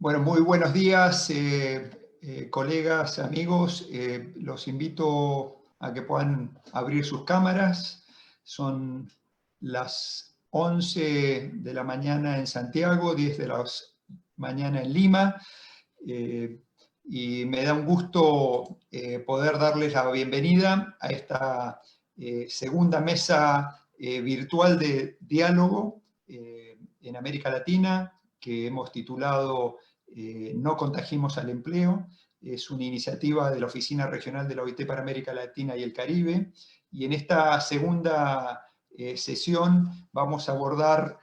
Bueno, muy buenos días, colegas, amigos. Los invito a que puedan abrir sus cámaras. Son las 11 de la mañana en Santiago, 10 de la mañana en Lima. Y me da un gusto poder darles la bienvenida a esta segunda mesa virtual de diálogo en América Latina, que hemos titulado No contagiemos al empleo. Es una iniciativa de la Oficina Regional de la OIT para América Latina y el Caribe. Y en esta segunda sesión vamos a abordar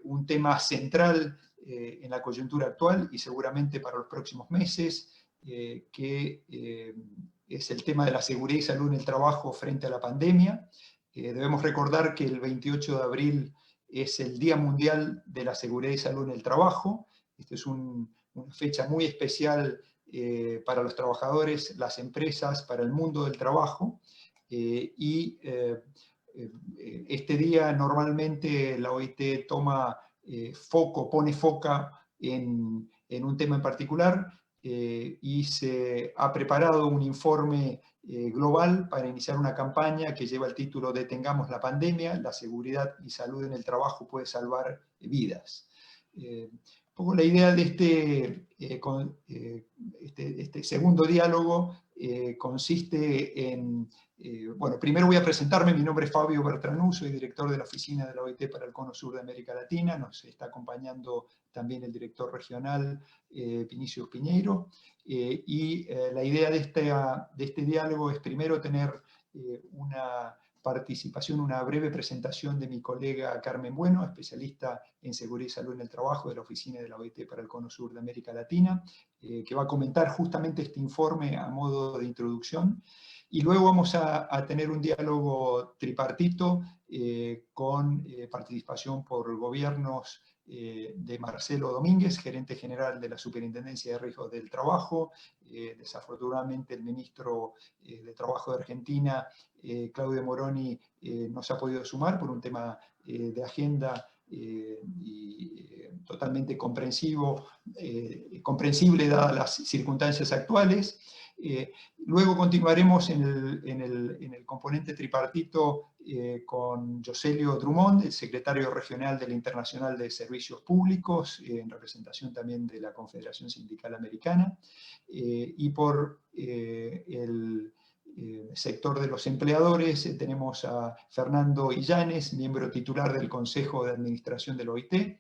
un tema central en la coyuntura actual y seguramente para los próximos meses, que es el tema de la seguridad y salud en el trabajo frente a la pandemia. Debemos recordar que el 28 de abril es el Día Mundial de la Seguridad y Salud en el Trabajo. Esta es una fecha muy especial para los trabajadores, las empresas, para el mundo del trabajo. Este día normalmente la OIT toma pone foca en un tema en particular y se ha preparado un informe global para iniciar una campaña que lleva el título Detengamos la pandemia, la seguridad y salud en el trabajo puede salvar vidas. Un poco la idea de este segundo diálogo consiste en bueno, primero voy a presentarme. Mi nombre es Fabio Bertranú, soy director de la oficina de la OIT para el Cono Sur de América Latina. Nos está acompañando también el director regional, Vinicius Piñeiro. La idea de este diálogo es primero tener una participación, una breve presentación de mi colega Carmen Bueno, especialista en seguridad y salud en el trabajo de la oficina de la OIT para el Cono Sur de América Latina, que va a comentar justamente este informe a modo de introducción. Y luego vamos a tener un diálogo tripartito con participación por gobiernos de Marcelo Domínguez, gerente general de la Superintendencia de Riesgos del Trabajo. Desafortunadamente el ministro de Trabajo de Argentina, Claudio Moroni, no se ha podido sumar por un tema de agenda totalmente comprensible dadas las circunstancias actuales. Luego continuaremos en el componente tripartito con Joselio Drummond, el secretario regional de la Internacional de Servicios Públicos, en representación también de la Confederación Sindical Americana, y por el sector de los empleadores tenemos a Fernando Illanes, miembro titular del Consejo de Administración del OIT,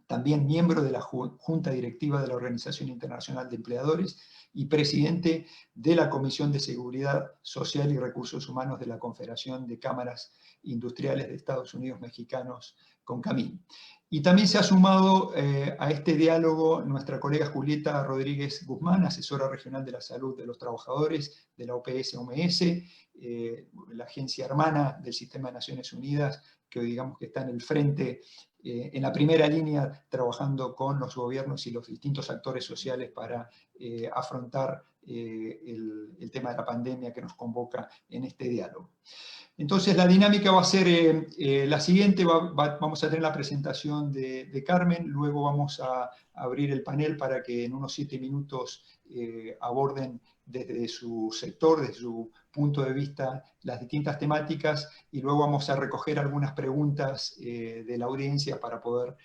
también miembro de la Junta Directiva de la Organización Internacional de Empleadores y presidente de la Comisión de Seguridad Social y Recursos Humanos de la Confederación de Cámaras Industriales de Estados Unidos Mexicanos, CONCAMIN. Y también se ha sumado a este diálogo nuestra colega Julieta Rodríguez Guzmán, asesora regional de la salud de los trabajadores de la OPS-OMS, la agencia hermana del Sistema de Naciones Unidas, que hoy digamos que está en el frente, en la primera línea, trabajando con los gobiernos y los distintos actores sociales para afrontar el tema de la pandemia que nos convoca en este diálogo. Entonces la dinámica va a ser la siguiente. Vamos a tener la presentación de Carmen, luego vamos a abrir el panel para que en unos 7 minutos aborden desde su sector, desde su punto de vista, las distintas temáticas, y luego vamos a recoger algunas preguntas de la audiencia para poder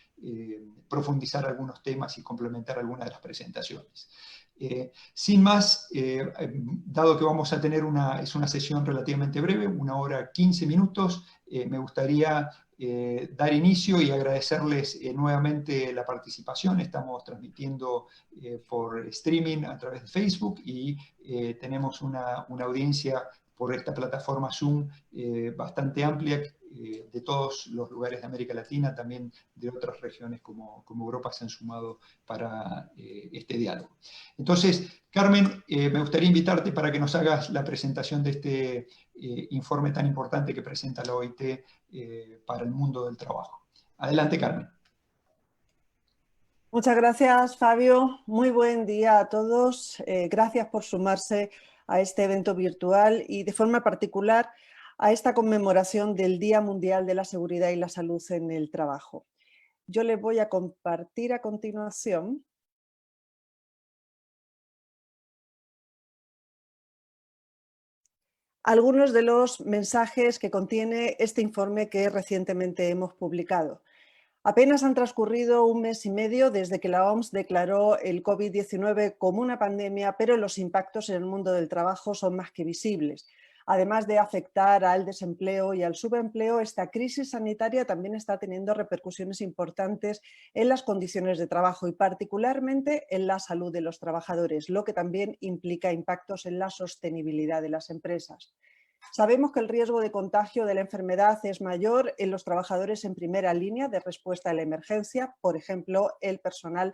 profundizar algunos temas y complementar algunas de las presentaciones. Sin más, dado que vamos a tener es una sesión relativamente breve, 1 hora 15 minutos, me gustaría dar inicio y agradecerles nuevamente la participación. Estamos transmitiendo por streaming a través de Facebook y tenemos una audiencia por esta plataforma Zoom bastante amplia, de todos los lugares de América Latina, también de otras regiones como Europa se han sumado para este diálogo. Entonces, Carmen, me gustaría invitarte para que nos hagas la presentación de este informe tan importante que presenta la OIT para el mundo del trabajo. Adelante, Carmen. Muchas gracias, Fabio. Muy buen día a todos. Gracias por sumarse a este evento virtual y de forma particular a esta conmemoración del Día Mundial de la Seguridad y la Salud en el Trabajo. Yo les voy a compartir a continuación algunos de los mensajes que contiene este informe que recientemente hemos publicado. Apenas han transcurrido un mes y medio desde que la OMS declaró el COVID-19 como una pandemia, pero los impactos en el mundo del trabajo son más que visibles. Además de afectar al desempleo y al subempleo, esta crisis sanitaria también está teniendo repercusiones importantes en las condiciones de trabajo y particularmente en la salud de los trabajadores, lo que también implica impactos en la sostenibilidad de las empresas. Sabemos que el riesgo de contagio de la enfermedad es mayor en los trabajadores en primera línea de respuesta a la emergencia, por ejemplo, el personal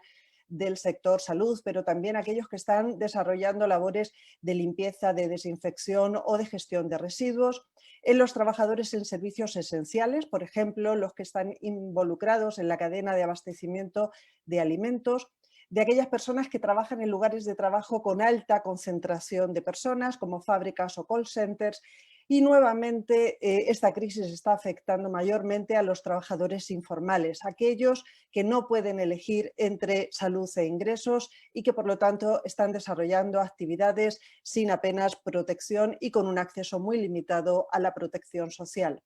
del sector salud, pero también aquellos que están desarrollando labores de limpieza, de desinfección o de gestión de residuos, en los trabajadores en servicios esenciales, por ejemplo, los que están involucrados en la cadena de abastecimiento de alimentos, de aquellas personas que trabajan en lugares de trabajo con alta concentración de personas, como fábricas o call centers, y nuevamente esta crisis está afectando mayormente a los trabajadores informales, aquellos que no pueden elegir entre salud e ingresos y que por lo tanto están desarrollando actividades sin apenas protección y con un acceso muy limitado a la protección social.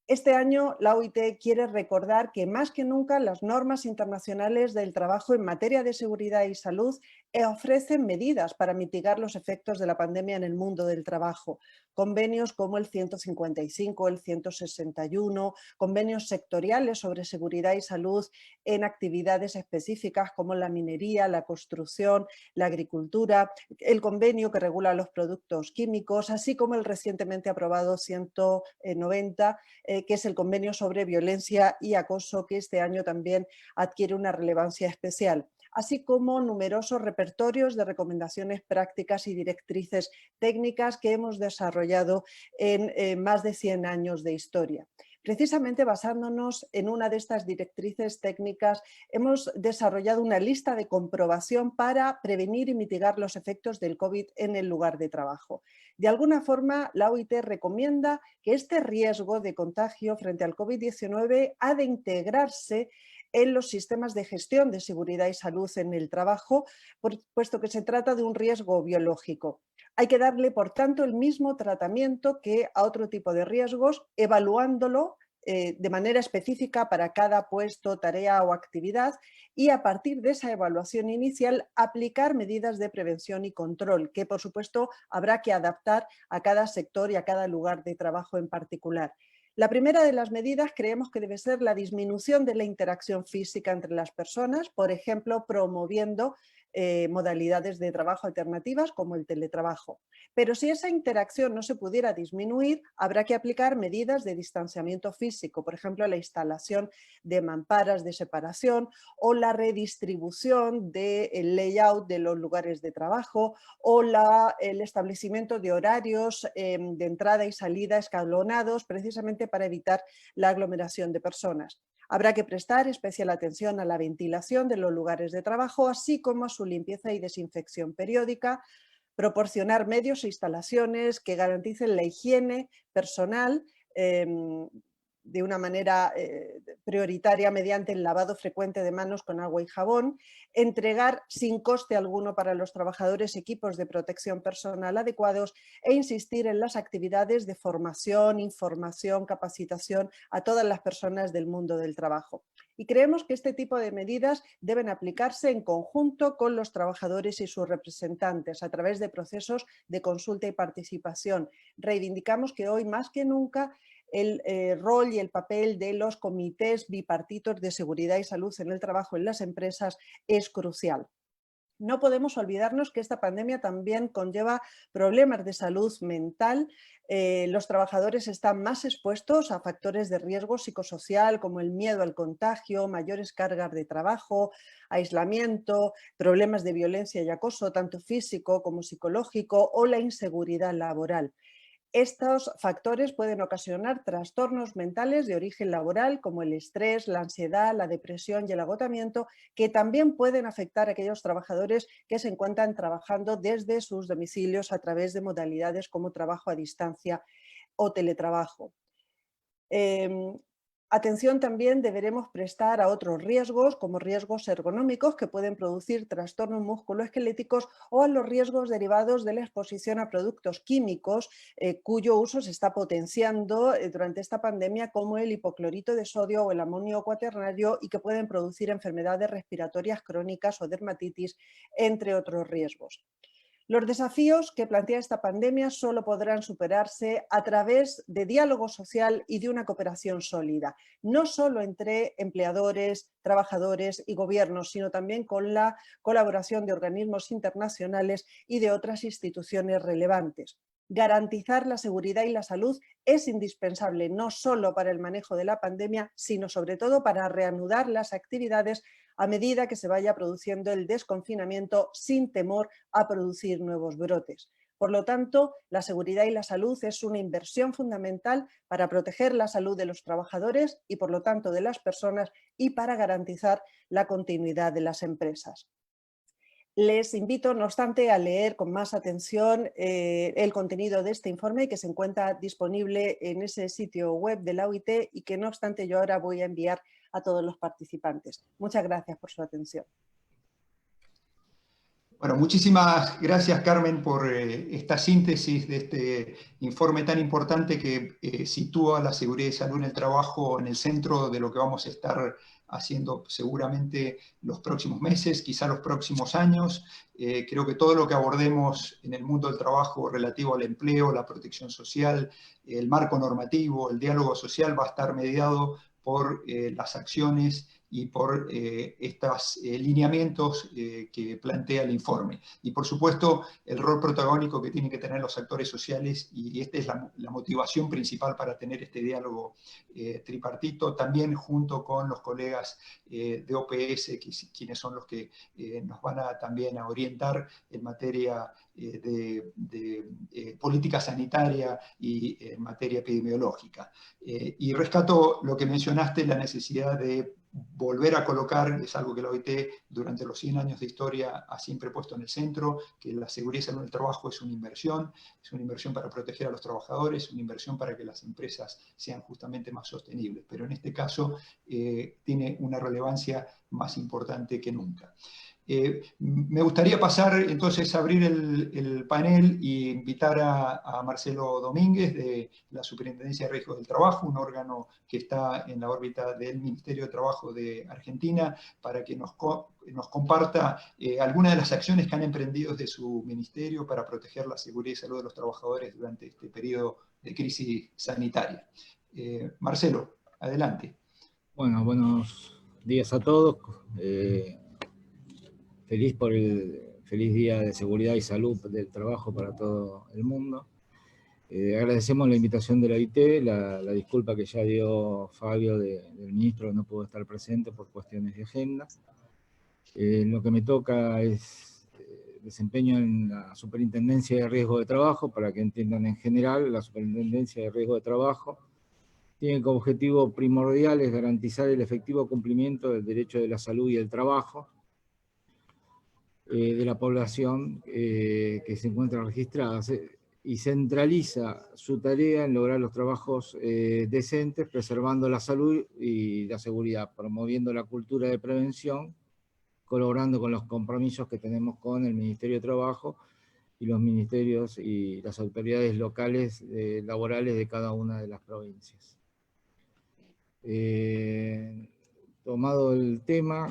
Este año la OIT quiere recordar que más que nunca las normas internacionales del trabajo en materia de seguridad y salud ofrecen medidas para mitigar los efectos de la pandemia en el mundo del trabajo. Convenios como el 155, el 161, convenios sectoriales sobre seguridad y salud en actividades específicas como la minería, la construcción, la agricultura, el convenio que regula los productos químicos, así como el recientemente aprobado 190, que es el convenio sobre violencia y acoso, que este año también adquiere una relevancia especial, así como numerosos repertorios de recomendaciones prácticas y directrices técnicas que hemos desarrollado en más de 100 años de historia. Precisamente basándonos en una de estas directrices técnicas, hemos desarrollado una lista de comprobación para prevenir y mitigar los efectos del COVID en el lugar de trabajo. De alguna forma, la OIT recomienda que este riesgo de contagio frente al COVID-19 ha de integrarse en los sistemas de gestión de seguridad y salud en el trabajo, puesto que se trata de un riesgo biológico. Hay que darle, por tanto, el mismo tratamiento que a otro tipo de riesgos, evaluándolo de manera específica para cada puesto, tarea o actividad y a partir de esa evaluación inicial aplicar medidas de prevención y control que por supuesto habrá que adaptar a cada sector y a cada lugar de trabajo en particular. La primera de las medidas creemos que debe ser la disminución de la interacción física entre las personas, por ejemplo, promoviendo modalidades de trabajo alternativas como el teletrabajo. Pero si esa interacción no se pudiera disminuir, habrá que aplicar medidas de distanciamiento físico, por ejemplo, la instalación de mamparas de separación o la redistribución del layout de los lugares de trabajo o el establecimiento de horarios de entrada y salida escalonados precisamente para evitar la aglomeración de personas. Habrá que prestar especial atención a la ventilación de los lugares de trabajo, así como a su limpieza y desinfección periódica, proporcionar medios e instalaciones que garanticen la higiene personal de una manera prioritaria mediante el lavado frecuente de manos con agua y jabón, entregar sin coste alguno para los trabajadores equipos de protección personal adecuados e insistir en las actividades de formación, información, capacitación a todas las personas del mundo del trabajo. Y creemos que este tipo de medidas deben aplicarse en conjunto con los trabajadores y sus representantes a través de procesos de consulta y participación. Reivindicamos que hoy más que nunca el rol y el papel de los comités bipartitos de seguridad y salud en el trabajo en las empresas es crucial. No podemos olvidarnos que esta pandemia también conlleva problemas de salud mental. Los trabajadores están más expuestos a factores de riesgo psicosocial como el miedo al contagio, mayores cargas de trabajo, aislamiento, problemas de violencia y acoso, tanto físico como psicológico, o la inseguridad laboral. Estos factores pueden ocasionar trastornos mentales de origen laboral como el estrés, la ansiedad, la depresión y el agotamiento, que también pueden afectar a aquellos trabajadores que se encuentran trabajando desde sus domicilios a través de modalidades como trabajo a distancia o teletrabajo. Atención también deberemos prestar a otros riesgos, como riesgos ergonómicos que pueden producir trastornos musculoesqueléticos, o a los riesgos derivados de la exposición a productos químicos cuyo uso se está potenciando durante esta pandemia, como el hipoclorito de sodio o el amonio cuaternario, y que pueden producir enfermedades respiratorias crónicas o dermatitis, entre otros riesgos. Los desafíos que plantea esta pandemia solo podrán superarse a través de diálogo social y de una cooperación sólida, no solo entre empleadores, trabajadores y gobiernos, sino también con la colaboración de organismos internacionales y de otras instituciones relevantes. Garantizar la seguridad y la salud es indispensable no solo para el manejo de la pandemia, sino sobre todo para reanudar las actividades a medida que se vaya produciendo el desconfinamiento, sin temor a producir nuevos brotes. Por lo tanto, la seguridad y la salud es una inversión fundamental para proteger la salud de los trabajadores y, por lo tanto, de las personas, y para garantizar la continuidad de las empresas. Les invito, no obstante, a leer con más atención el contenido de este informe, que se encuentra disponible en ese sitio web de la OIT y que, no obstante, yo ahora voy a enviar a todos los participantes. Muchas gracias por su atención. Bueno, muchísimas gracias, Carmen, por esta síntesis de este informe tan importante que sitúa la seguridad y salud en el trabajo en el centro de lo que vamos a estar haciendo seguramente los próximos meses, quizá los próximos años. Creo que todo lo que abordemos en el mundo del trabajo relativo al empleo, la protección social, el marco normativo, el diálogo social, va a estar mediado por las acciones y por estos lineamientos que plantea el informe. Y por supuesto, el rol protagónico que tienen que tener los actores sociales, y esta es la motivación principal para tener este diálogo tripartito, también junto con los colegas de OPS, quienes son los que nos van a también a orientar en materia de política sanitaria y en materia epidemiológica. Y rescato lo que mencionaste, la necesidad de volver a colocar, es algo que la OIT durante los 100 años de historia ha siempre puesto en el centro, que la seguridad y salud del trabajo es una inversión para proteger a los trabajadores, una inversión para que las empresas sean justamente más sostenibles, pero en este caso tiene una relevancia más importante que nunca. Me gustaría pasar entonces a abrir el panel e invitar a Marcelo Domínguez de la Superintendencia de Riesgos del Trabajo, un órgano que está en la órbita del Ministerio de Trabajo de Argentina, para que nos comparta algunas de las acciones que han emprendido desde su ministerio para proteger la seguridad y salud de los trabajadores durante este periodo de crisis sanitaria. Marcelo, adelante. Bueno, buenos días a todos. Feliz Día de Seguridad y Salud del Trabajo para todo el mundo. Agradecemos la invitación de la OIT, la disculpa que ya dio Fabio del ministro, que no pudo estar presente por cuestiones de agenda. Lo que me toca es desempeño en la Superintendencia de Riesgo de Trabajo. Para que entiendan en general, la Superintendencia de Riesgo de Trabajo tiene como objetivo primordial es garantizar el efectivo cumplimiento del derecho de la salud y el trabajo de la población que se encuentra registrada, y centraliza su tarea en lograr los trabajos decentes, preservando la salud y la seguridad, promoviendo la cultura de prevención, colaborando con los compromisos que tenemos con el Ministerio de Trabajo y los ministerios y las autoridades locales laborales de cada una de las provincias. Tomado el tema,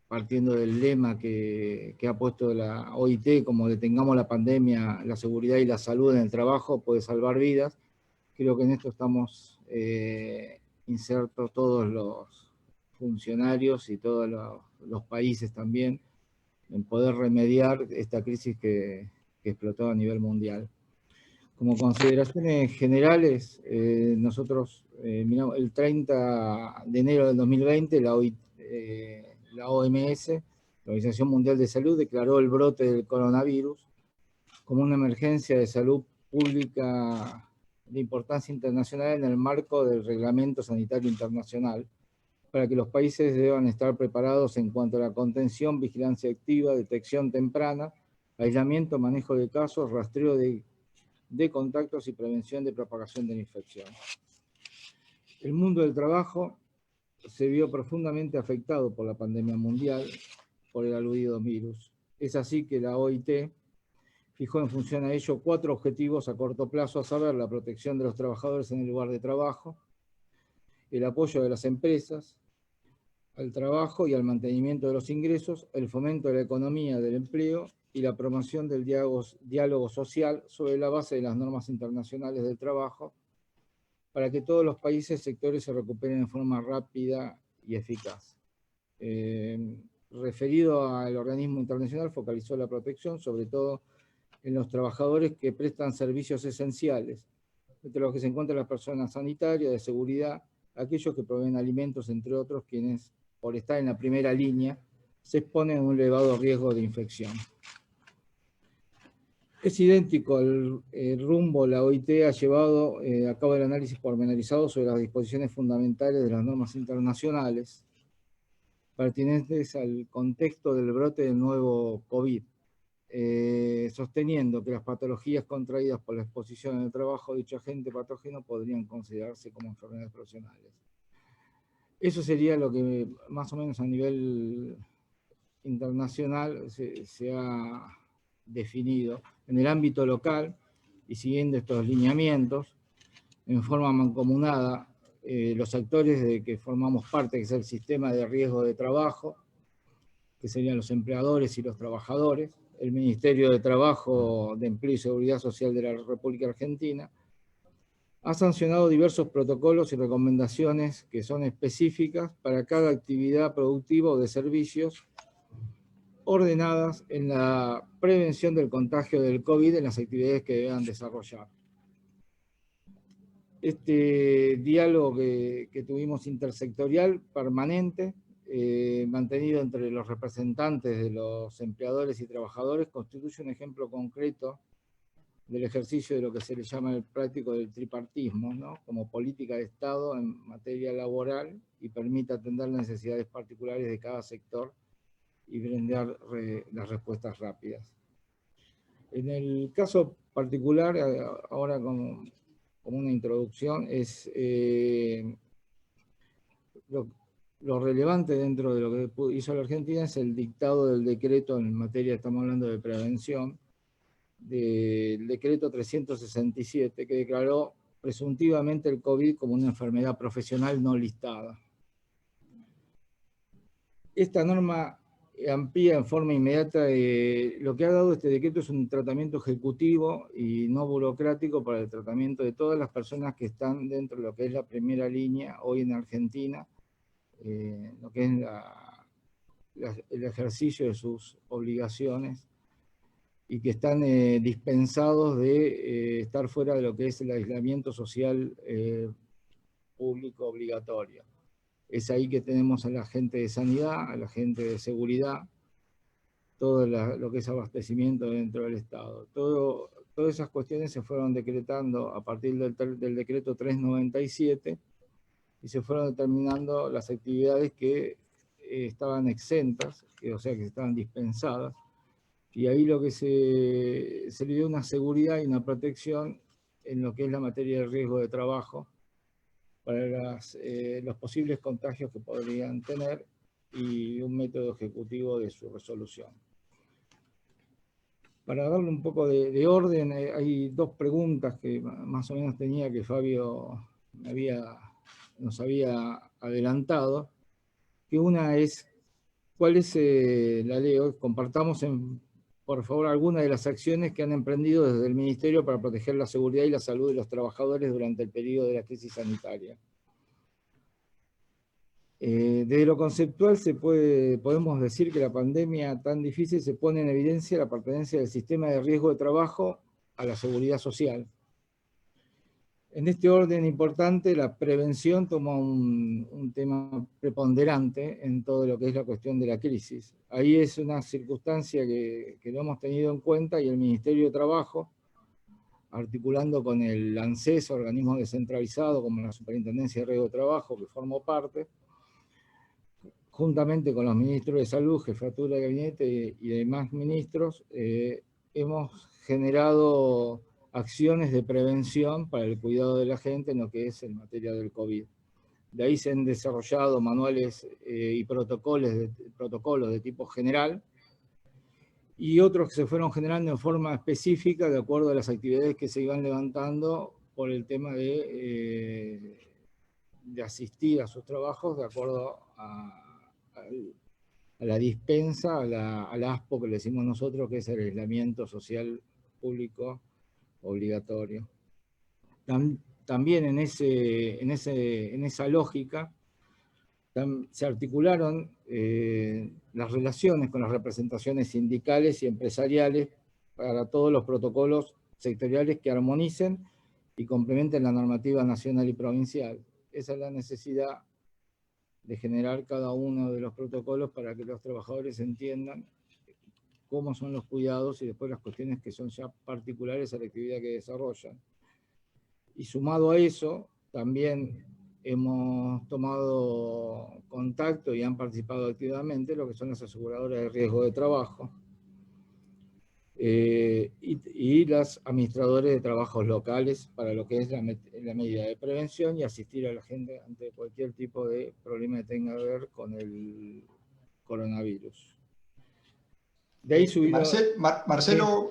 partiendo del lema que ha puesto la OIT, como detengamos la pandemia, la seguridad y la salud en el trabajo puede salvar vidas, creo que en esto estamos insertos todos los funcionarios y todos los países también, en poder remediar esta crisis que explotó a nivel mundial. Como consideraciones generales, nosotros miramos el 30 de enero del 2020, la OMS, la Organización Mundial de Salud, declaró el brote del coronavirus como una emergencia de salud pública de importancia internacional en el marco del Reglamento Sanitario Internacional, para que los países deban estar preparados en cuanto a la contención, vigilancia activa, detección temprana, aislamiento, manejo de casos, rastreo de contactos y prevención de propagación de la infección. El mundo del trabajo se vio profundamente afectado por la pandemia mundial, por el aludido virus. Es así que la OIT fijó en función a ello 4 objetivos a corto plazo, a saber, la protección de los trabajadores en el lugar de trabajo, el apoyo de las empresas al trabajo y al mantenimiento de los ingresos, el fomento de la economía del empleo y la promoción del diálogo social sobre la base de las normas internacionales del trabajo, para que todos los países y sectores se recuperen de forma rápida y eficaz. Referido al organismo internacional, focalizó la protección sobre todo en los trabajadores que prestan servicios esenciales, entre los que se encuentran las personas sanitarias, de seguridad, aquellos que proveen alimentos, entre otros, quienes, por estar en la primera línea, se exponen a un elevado riesgo de infección. Es idéntico al rumbo la OIT ha llevado a cabo el análisis pormenorizado sobre las disposiciones fundamentales de las normas internacionales pertinentes al contexto del brote del nuevo COVID, sosteniendo que las patologías contraídas por la exposición en el trabajo de dicho agente patógeno podrían considerarse como enfermedades profesionales. Eso sería lo que más o menos a nivel internacional se ha definido. En el ámbito local, y siguiendo estos lineamientos, en forma mancomunada, los actores de que formamos parte, que es el sistema de riesgo de trabajo, que serían los empleadores y los trabajadores, el Ministerio de Trabajo, de Empleo y Seguridad Social de la República Argentina, ha sancionado diversos protocolos y recomendaciones que son específicas para cada actividad productiva o de servicios, ordenadas en la prevención del contagio del COVID en las actividades que deban desarrollar. Este diálogo que tuvimos intersectorial, permanente, mantenido entre los representantes de los empleadores y trabajadores, constituye un ejemplo concreto del ejercicio de lo que se le llama el práctico del tripartismo, ¿no?, como política de Estado en materia laboral, y permite atender las necesidades particulares de cada sector y brindar las respuestas rápidas. En el caso particular, ahora como una introducción, es lo relevante dentro de lo que hizo la Argentina es el dictado del decreto en materia, estamos hablando de prevención, del decreto 367, que declaró presuntivamente el COVID como una enfermedad profesional no listada. Esta norma amplía en forma inmediata, lo que ha dado este decreto es un tratamiento ejecutivo y no burocrático para el tratamiento de todas las personas que están dentro de lo que es la primera línea hoy en Argentina, lo que es el ejercicio de sus obligaciones, y que están dispensados de estar fuera de lo que es el aislamiento social público obligatorio. Es ahí que tenemos a la gente de sanidad, a la gente de seguridad, todo lo que es abastecimiento dentro del Estado. Todas esas cuestiones se fueron decretando a partir del decreto 397 y se fueron determinando las actividades que estaban exentas, o sea, que estaban dispensadas. Y ahí lo que se le dio una seguridad y una protección en lo que es la materia de riesgo de trabajo para los posibles contagios que podrían tener y un método ejecutivo de su resolución. Para darle un poco de orden, hay 2 preguntas que más o menos tenía que Fabio nos había adelantado, que una es, ¿cuál es la ley? Compartamos por favor, algunas de las acciones que han emprendido desde el Ministerio para proteger la seguridad y la salud de los trabajadores durante el periodo de la crisis sanitaria. Desde lo conceptual podemos decir que la pandemia tan difícil se pone en evidencia la pertenencia del sistema de riesgo de trabajo a la seguridad social. En este orden importante, la prevención toma un tema preponderante en todo lo que es la cuestión de la crisis. Ahí es una circunstancia que lo hemos tenido en cuenta, y el Ministerio de Trabajo, articulando con el ANSES, organismo descentralizado como la Superintendencia de Riesgo de Trabajo, que formo parte, juntamente con los ministros de Salud, Jefatura de Gabinete y demás ministros, hemos generado acciones de prevención para el cuidado de la gente en lo que es en materia del COVID. De ahí se han desarrollado manuales y protocolos de tipo general, y otros que se fueron generando en forma específica de acuerdo a las actividades que se iban levantando por el tema de asistir a sus trabajos de acuerdo a la dispensa, al ASPO que le decimos nosotros, que es el aislamiento social público obligatorio. También en esa lógica se articularon las relaciones con las representaciones sindicales y empresariales para todos los protocolos sectoriales que armonicen y complementen la normativa nacional y provincial. Esa es la necesidad de generar cada uno de los protocolos para que los trabajadores entiendan cómo son los cuidados y después las cuestiones que son ya particulares a la actividad que desarrollan. Y sumado a eso, también hemos tomado contacto y han participado activamente lo que son las aseguradoras de riesgo de trabajo y las administradores de trabajos locales para lo que es la medida de prevención y asistir a la gente ante cualquier tipo de problema que tenga que ver con el coronavirus. De ahí Marcelo,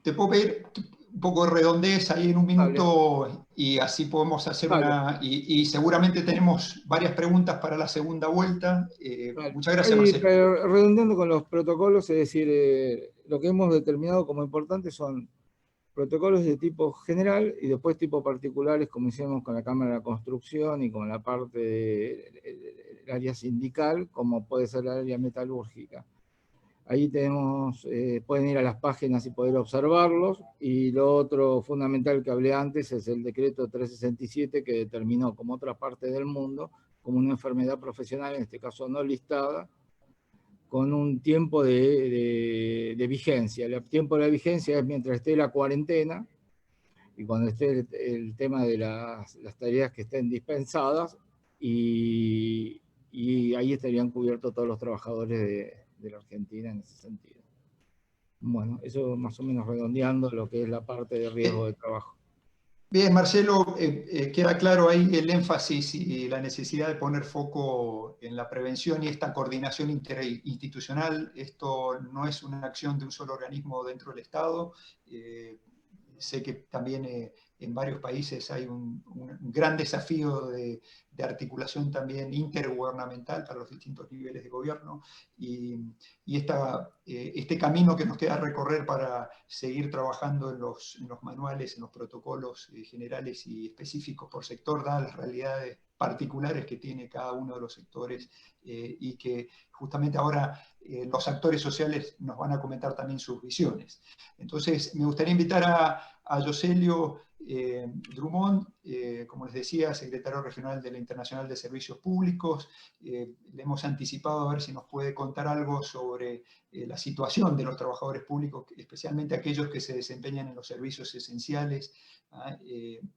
te puedo pedir un poco de redondez ahí en un minuto. Vale. Y así podemos hacer vale. Y seguramente tenemos varias preguntas para la segunda vuelta. Vale. Muchas gracias, Marcelo. Redondeando con los protocolos, es decir, lo que hemos determinado como importante son protocolos de tipo general y después tipo particulares, como hicimos con la Cámara de la Construcción y con la parte del área sindical, como puede ser la área metalúrgica. Ahí tenemos, pueden ir a las páginas y poder observarlos. Y lo otro fundamental que hablé antes es el decreto 367 que determinó como otra parte del mundo, como una enfermedad profesional, en este caso no listada, con un tiempo de vigencia. El tiempo de la vigencia es mientras esté la cuarentena y cuando esté el tema de las tareas que estén dispensadas, y ahí estarían cubiertos todos los trabajadores de la Argentina en ese sentido. Bueno, eso más o menos redondeando lo que es la parte de riesgo de trabajo. Bien, Marcelo, queda claro ahí el énfasis y la necesidad de poner foco en la prevención y esta coordinación interinstitucional. Esto no es una acción de un solo organismo dentro del Estado. Sé que también en varios países hay un gran desafío de articulación también intergubernamental para los distintos niveles de gobierno, y este camino que nos queda recorrer para seguir trabajando en los manuales, en los protocolos generales y específicos por sector, dadas las realidades particulares que tiene cada uno de los sectores, y que justamente ahora los actores sociales nos van a comentar también sus visiones. Entonces, me gustaría invitar a Yoselio Drummond, como les decía, secretario regional de la Internacional de Servicios Públicos. Le hemos anticipado a ver si nos puede contar algo sobre la situación de los trabajadores públicos, especialmente aquellos que se desempeñan en los servicios esenciales,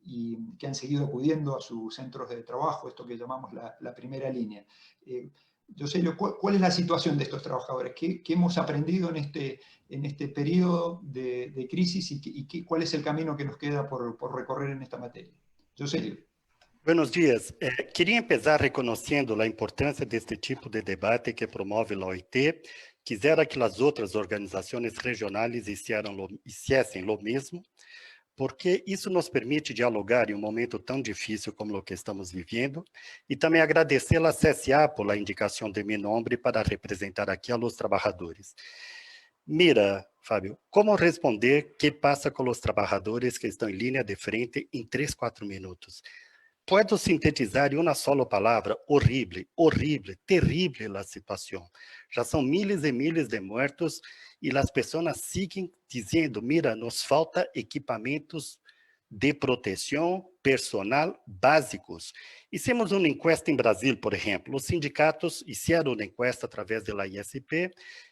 y que han seguido acudiendo a sus centros de trabajo, esto que llamamos la primera línea. Yoselio, ¿cuál es la situación de estos trabajadores? ¿Qué hemos aprendido en este periodo de crisis y cuál es el camino que nos queda por recorrer en esta materia? Yoselio. Buenos dias. Queria empezar reconhecendo a importância deste tipo de debate que promove a OIT. Quisera que as outras organizações regionais hiciessem o mesmo, porque isso nos permite dialogar em um momento tão difícil como o que estamos vivendo, e também agradecer a CSA por a indicação de meu nome para representar aqui a los trabalhadores. Mira, Fábio, como responder que passa com os trabalhadores que estão em linha de frente em 3, 4 minutos? Puedo sintetizar em uma sola palavra: horrible, horrible, terrível a situação. Já são miles e miles de mortos e as pessoas seguem dizendo, mira, nos falta equipamentos de proteção personal básicos. Hicimos uma encuesta em Brasil, por exemplo. Os sindicatos fizeram uma encuesta através da ISP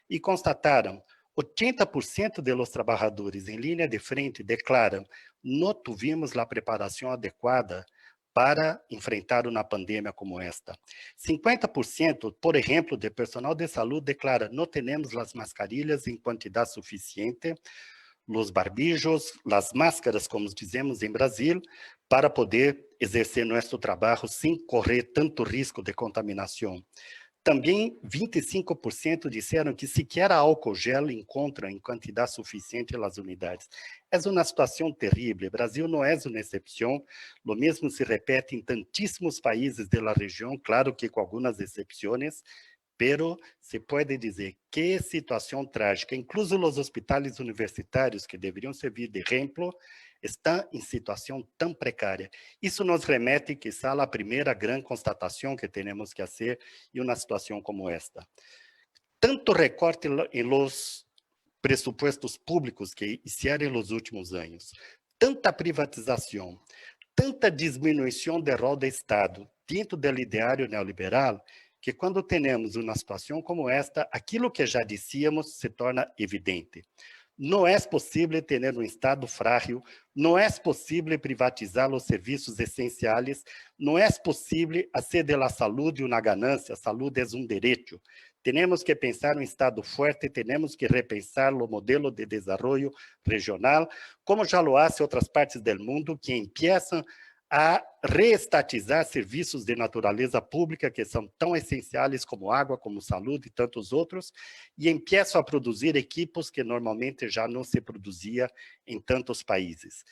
e constataram 80% de los trabalhadores em linha de frente declaram não tivemos a preparação adequada para enfrentar uma pandemia como esta. 50%, por exemplo, de personal de saúde declara não temos as mascarilhas em quantidade suficiente. os barbijos, as máscaras, como dizemos em Brasil, para poder exercer nosso trabalho sem correr tanto risco de contaminação. Também 25% disseram que sequer álcool gel encontram em quantidade suficiente nas unidades. É uma situação terrível. O Brasil não é uma exceção. O mesmo se repete em tantíssimos países da região, claro que com algumas exceções, pero se pode dizer que situação trágica. Incluso os hospitais universitários, que deveriam servir de exemplo, estão em situação tão precária. Isso nos remete, quizá, à primeira grande constatação que temos que fazer em uma situação como esta. Tanto recorte em los presupuestos públicos que hicieron nos últimos anos, tanta privatização, tanta diminuição do rol do Estado dentro do ideário neoliberal, que quando temos uma situação como esta, aquilo que já dissíamos se torna evidente. Não é possível ter um Estado frágil, não é possível privatizar os serviços essenciais, não é possível fazer da saúde uma ganância, a saúde é um direito. Temos que pensar um Estado forte, temos que repensar o modelo de desenvolvimento regional, como já lo hacen outras partes do mundo, que empiezam a reestatizar serviços de natureza pública que são tão essenciais como água, como saúde e tantos outros, e começam a produzir equipos que normalmente já não se produzia em tantos países.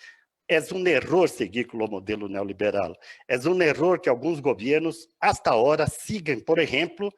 É um erro seguir com o modelo neoliberal. É um erro que alguns governos, hasta agora, sigam, por exemplo,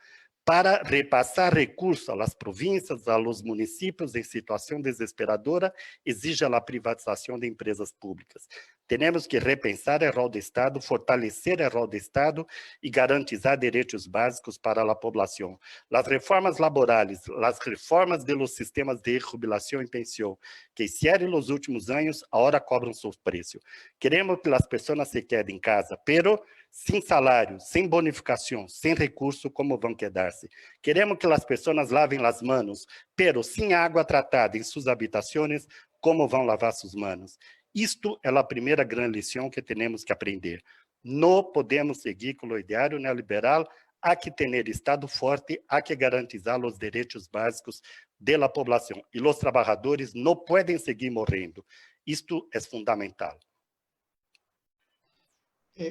para repassar recursos às províncias, aos municípios em situação desesperadora, exige a privatização de empresas públicas. Temos que repensar o rol do Estado, fortalecer o rol do Estado e garantizar direitos básicos para a população. As reformas laborais, as reformas dos sistemas de jubilação e pensão que hicieron nos últimos anos, agora cobram seu preço. Queremos que as pessoas se quedem em casa, pero sem salário, sem bonificação, sem recurso, como vão quedar-se? Queremos que as pessoas lavem as mãos, pero sem água tratada em suas habitações, como vão lavar suas mãos? Isto é a primeira grande lição que temos que aprender. Não podemos seguir com o ideário neoliberal, há que ter Estado forte, há que garantizar os direitos básicos da população. E os trabalhadores não podem seguir morrendo. Isto é fundamental.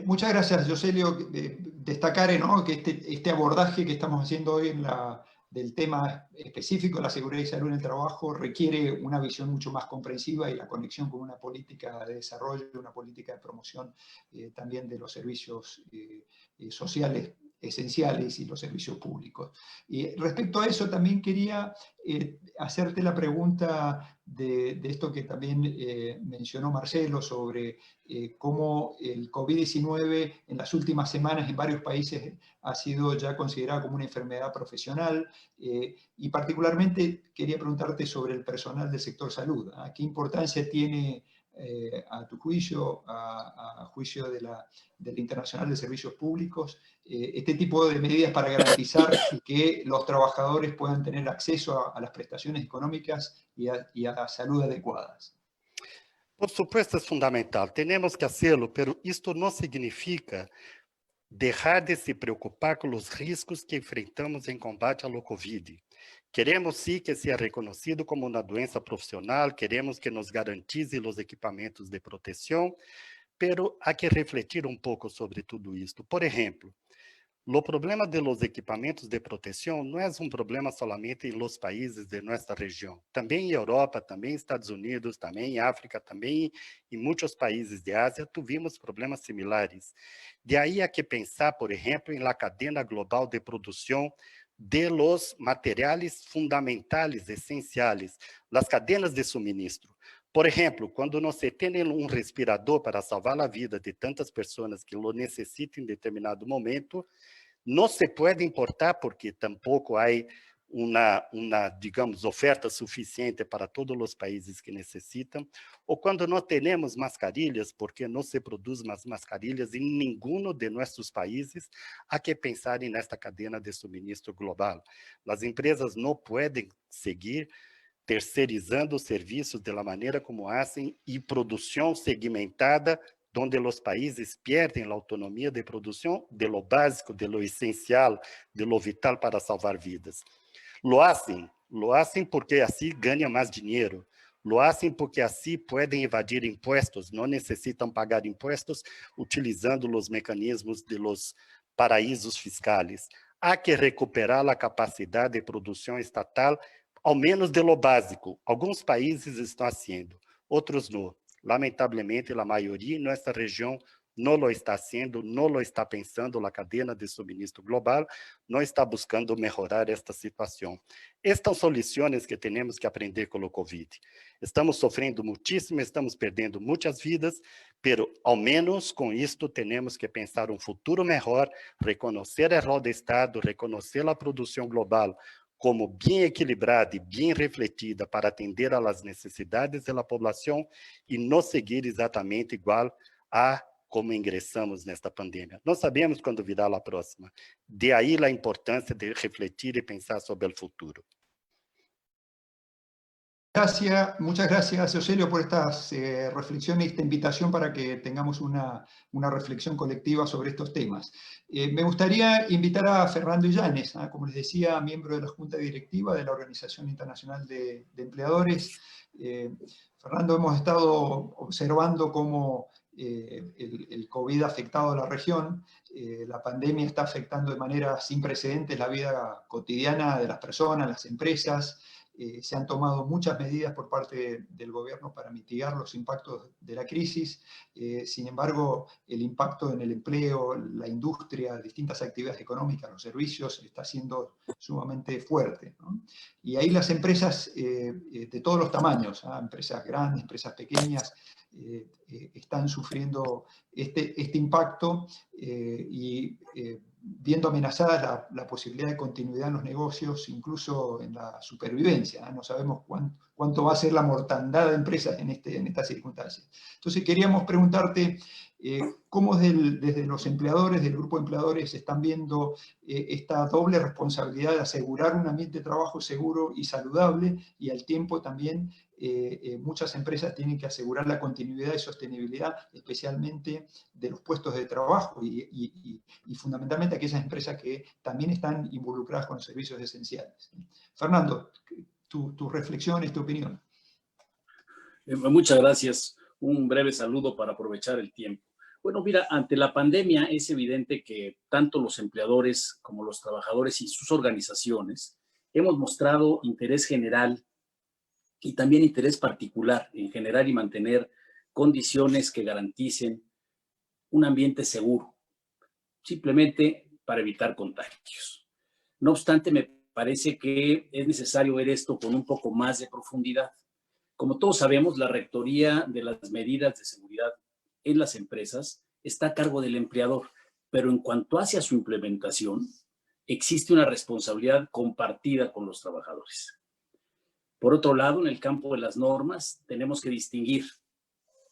Muchas gracias, Joselio. Destacar, ¿no?, que este abordaje que estamos haciendo hoy del tema específico de la seguridad y salud en el trabajo requiere una visión mucho más comprensiva y la conexión con una política de desarrollo, una política de promoción también de los servicios sociales esenciales y los servicios públicos. Y respecto a eso también quería hacerte la pregunta de esto que también mencionó Marcelo sobre cómo el COVID-19 en las últimas semanas en varios países ha sido ya considerado como una enfermedad profesional y particularmente quería preguntarte sobre el personal del sector salud. ¿Qué importancia tiene a tu juicio, a juicio de la Internacional de Servicios Públicos, este tipo de medidas para garantizar que los trabajadores puedan tener acceso a las prestaciones económicas y a salud adecuadas? Por supuesto, é fundamental. Temos que fazê-lo, pero isto não significa deixar de se preocupar com os riscos que enfrentamos em combate ao Covid. Queremos sim que seja reconhecido como uma doença profissional, queremos que nos garantize os equipamentos de proteção, pero há que refletir um pouco sobre tudo isto. Por exemplo, o problema de los equipamentos de proteção não é um problema solamente em los países de nossa região. Também em Europa, também em Estados Unidos, também em África, também em muitos países de Ásia, tivemos problemas similares. De aí há que pensar, por exemplo, em la cadena global de produção de los materiais fundamentais, essenciais, las cadenas de suministro. Por exemplo, quando não se tem um respirador para salvar a vida de tantas pessoas que o necessitam em determinado momento, não se pode importar porque tampouco há uma, digamos, oferta suficiente para todos os países que necessitam, ou quando não temos mascarilhas, porque não se produz mais mascarilhas em nenhum de nossos países, há que pensar nesta cadena de suministro global. As empresas não podem seguir terceirizando os serviços da maneira como fazem e produção segmentada, onde os países perdem a autonomia de produção de lo básico, de lo essencial, de lo vital para salvar vidas. Lo hacen porque assim ganha mais dinheiro. Lo hacen porque así pueden evadir impuestos, no necesitan pagar impuestos utilizando los mecanismos de los paraísos fiscales. Há que recuperar a capacidade de produção estatal, ao menos de lo básico. Alguns países estão fazendo, outros não. Lamentavelmente, a maioria em nossa região não lo está haciendo, não lo está pensando, a cadeia de suministro global não está buscando melhorar esta situação. Estas são lições que temos que aprender com o Covid. Estamos sofrendo muitíssimo, estamos perdendo muitas vidas, pero ao menos com isto temos que pensar um futuro melhor, reconhecer o rol do Estado, reconhecer a produção global como bem equilibrada e bem refletida para atender às necessidades da população e não seguir exatamente igual a como ingressamos nesta pandemia. Não sabemos quando virá a próxima. De aí a importância de refletir e pensar sobre o futuro. Muchas gracias, Joselio, por estas reflexiones y esta invitación para que tengamos una reflexión colectiva sobre estos temas. Me gustaría invitar a Fernando Illanes, como les decía, miembro de la Junta Directiva de la Organización Internacional de Empleadores. Fernando, hemos estado observando cómo el COVID ha afectado a la región. La pandemia está afectando de manera sin precedentes la vida cotidiana de las personas, las empresas. Se han tomado muchas medidas por parte del gobierno para mitigar los impactos de la crisis. Sin embargo, el impacto en el empleo, la industria, distintas actividades económicas, los servicios, está siendo sumamente fuerte, ¿no? Y ahí las empresas de todos los tamaños, empresas grandes, empresas pequeñas, están sufriendo este impacto y viendo amenazada la posibilidad de continuidad en los negocios, incluso en la supervivencia. No sabemos cuánto va a ser la mortandad de empresas en estas circunstancias. Entonces queríamos preguntarte cómo desde los empleadores, del grupo de empleadores, están viendo esta doble responsabilidad de asegurar un ambiente de trabajo seguro y saludable, y al tiempo también muchas empresas tienen que asegurar la continuidad y sostenibilidad, especialmente de los puestos de trabajo y fundamentalmente aquellas empresas que también están involucradas con los servicios esenciales. Fernando, tus reflexiones, tu opinión. Muchas gracias. Un breve saludo para aprovechar el tiempo. Bueno, mira, ante la pandemia es evidente que tanto los empleadores como los trabajadores y sus organizaciones hemos mostrado interés general y también interés particular en generar y mantener condiciones que garanticen un ambiente seguro, simplemente para evitar contagios. No obstante, me parece que es necesario ver esto con un poco más de profundidad. Como todos sabemos, la rectoría de las medidas de seguridad en las empresas está a cargo del empleador, pero en cuanto hacia su implementación, existe una responsabilidad compartida con los trabajadores. Por otro lado, en el campo de las normas, tenemos que distinguir,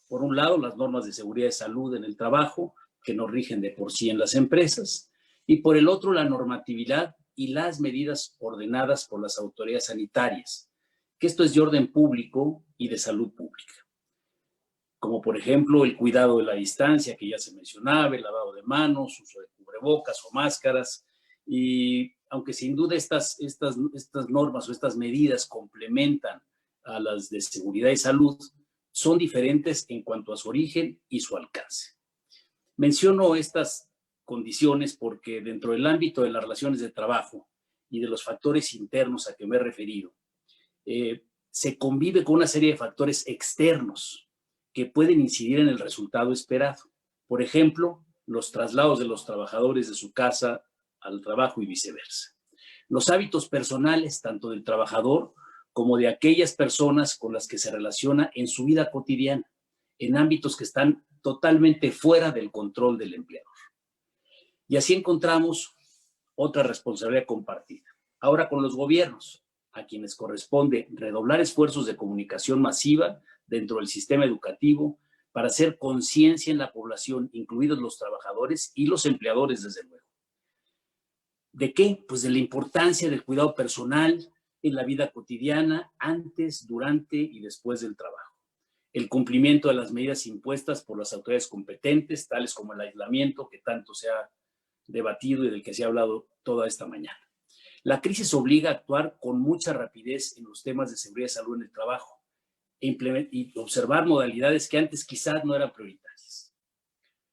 por un lado, las normas de seguridad y salud en el trabajo, que nos rigen de por sí en las empresas, y por el otro, la normatividad y las medidas ordenadas por las autoridades sanitarias, que esto es de orden público y de salud pública. Como por ejemplo el cuidado de la distancia, que ya se mencionaba, el lavado de manos, uso de cubrebocas o máscaras, y aunque sin duda estas normas o estas medidas complementan a las de seguridad y salud, son diferentes en cuanto a su origen y su alcance. Menciono estas condiciones porque dentro del ámbito de las relaciones de trabajo y de los factores internos a que me he referido, se convive con una serie de factores externos que pueden incidir en el resultado esperado. Por ejemplo, los traslados de los trabajadores de su casa al trabajo y viceversa. Los hábitos personales, tanto del trabajador como de aquellas personas con las que se relaciona en su vida cotidiana, en ámbitos que están totalmente fuera del control del empleador. Y así encontramos otra responsabilidad compartida. Ahora con los gobiernos, a quienes corresponde redoblar esfuerzos de comunicación masiva dentro del sistema educativo para hacer conciencia en la población, incluidos los trabajadores y los empleadores, desde luego. ¿De qué? Pues de la importancia del cuidado personal en la vida cotidiana, antes, durante y después del trabajo. El cumplimiento de las medidas impuestas por las autoridades competentes, tales como el aislamiento, que tanto se ha debatido y del que se ha hablado toda esta mañana. La crisis obliga a actuar con mucha rapidez en los temas de seguridad y salud en el trabajo, y observar modalidades que antes quizás no eran prioritarias.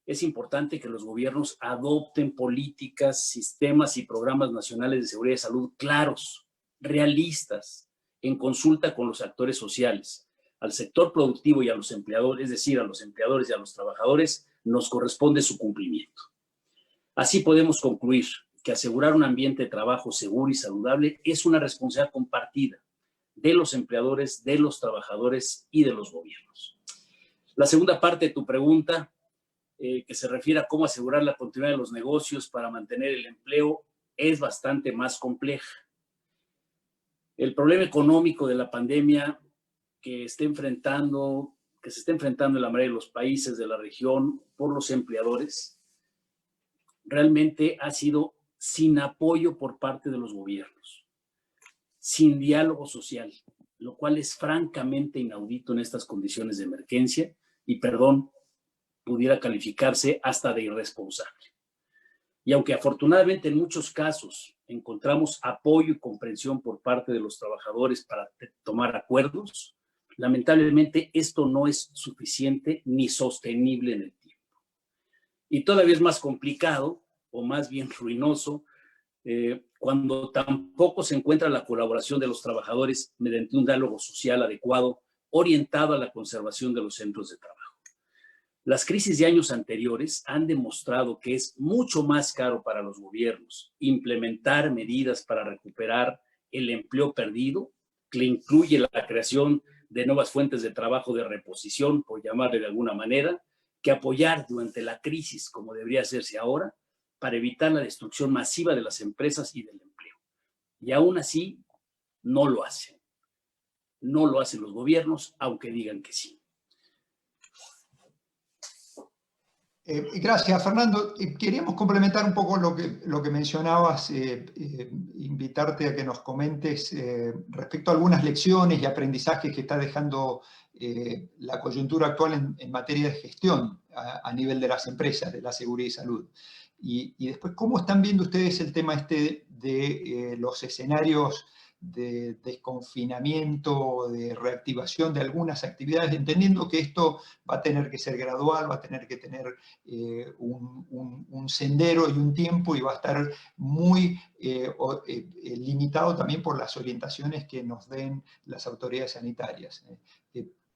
Es importante que los gobiernos adopten políticas, sistemas y programas nacionales de seguridad y salud claros, realistas, en consulta con los actores sociales. Al sector productivo y a los empleadores, es decir, a los empleadores y a los trabajadores, nos corresponde su cumplimiento. Así podemos concluir que asegurar un ambiente de trabajo seguro y saludable es una responsabilidad compartida de los empleadores, de los trabajadores y de los gobiernos. La segunda parte de tu pregunta, que se refiere a cómo asegurar la continuidad de los negocios para mantener el empleo, es bastante más compleja. El problema económico de la pandemia que se está enfrentando en la mayoría de los países de la región por los empleadores, realmente ha sido sin apoyo por parte de los gobiernos, sin diálogo social, lo cual es francamente inaudito en estas condiciones de emergencia y, perdón, pudiera calificarse hasta de irresponsable. Y aunque afortunadamente en muchos casos encontramos apoyo y comprensión por parte de los trabajadores para tomar acuerdos, lamentablemente esto no es suficiente ni sostenible en el tiempo. Y todavía es más complicado, o más bien ruinoso, cuando tampoco se encuentra la colaboración de los trabajadores mediante un diálogo social adecuado, orientado a la conservación de los centros de trabajo. Las crisis de años anteriores han demostrado que es mucho más caro para los gobiernos implementar medidas para recuperar el empleo perdido, que incluye la creación de nuevas fuentes de trabajo de reposición, por llamarle de alguna manera, que apoyar durante la crisis, como debería hacerse ahora, para evitar la destrucción masiva de las empresas y del empleo. Y aún así, no lo hacen. No lo hacen los gobiernos, aunque digan que sí. Gracias, Fernando. Queríamos complementar un poco lo que mencionabas, invitarte a que nos comentes respecto a algunas lecciones y aprendizajes que está dejando la coyuntura actual en materia de gestión a nivel de las empresas, de la seguridad y salud. Y después, ¿cómo están viendo ustedes el tema de los escenarios de desconfinamiento, de reactivación de algunas actividades, entendiendo que esto va a tener que ser gradual, va a tener que tener un sendero y un tiempo, y va a estar muy limitado también por las orientaciones que nos den las autoridades sanitarias?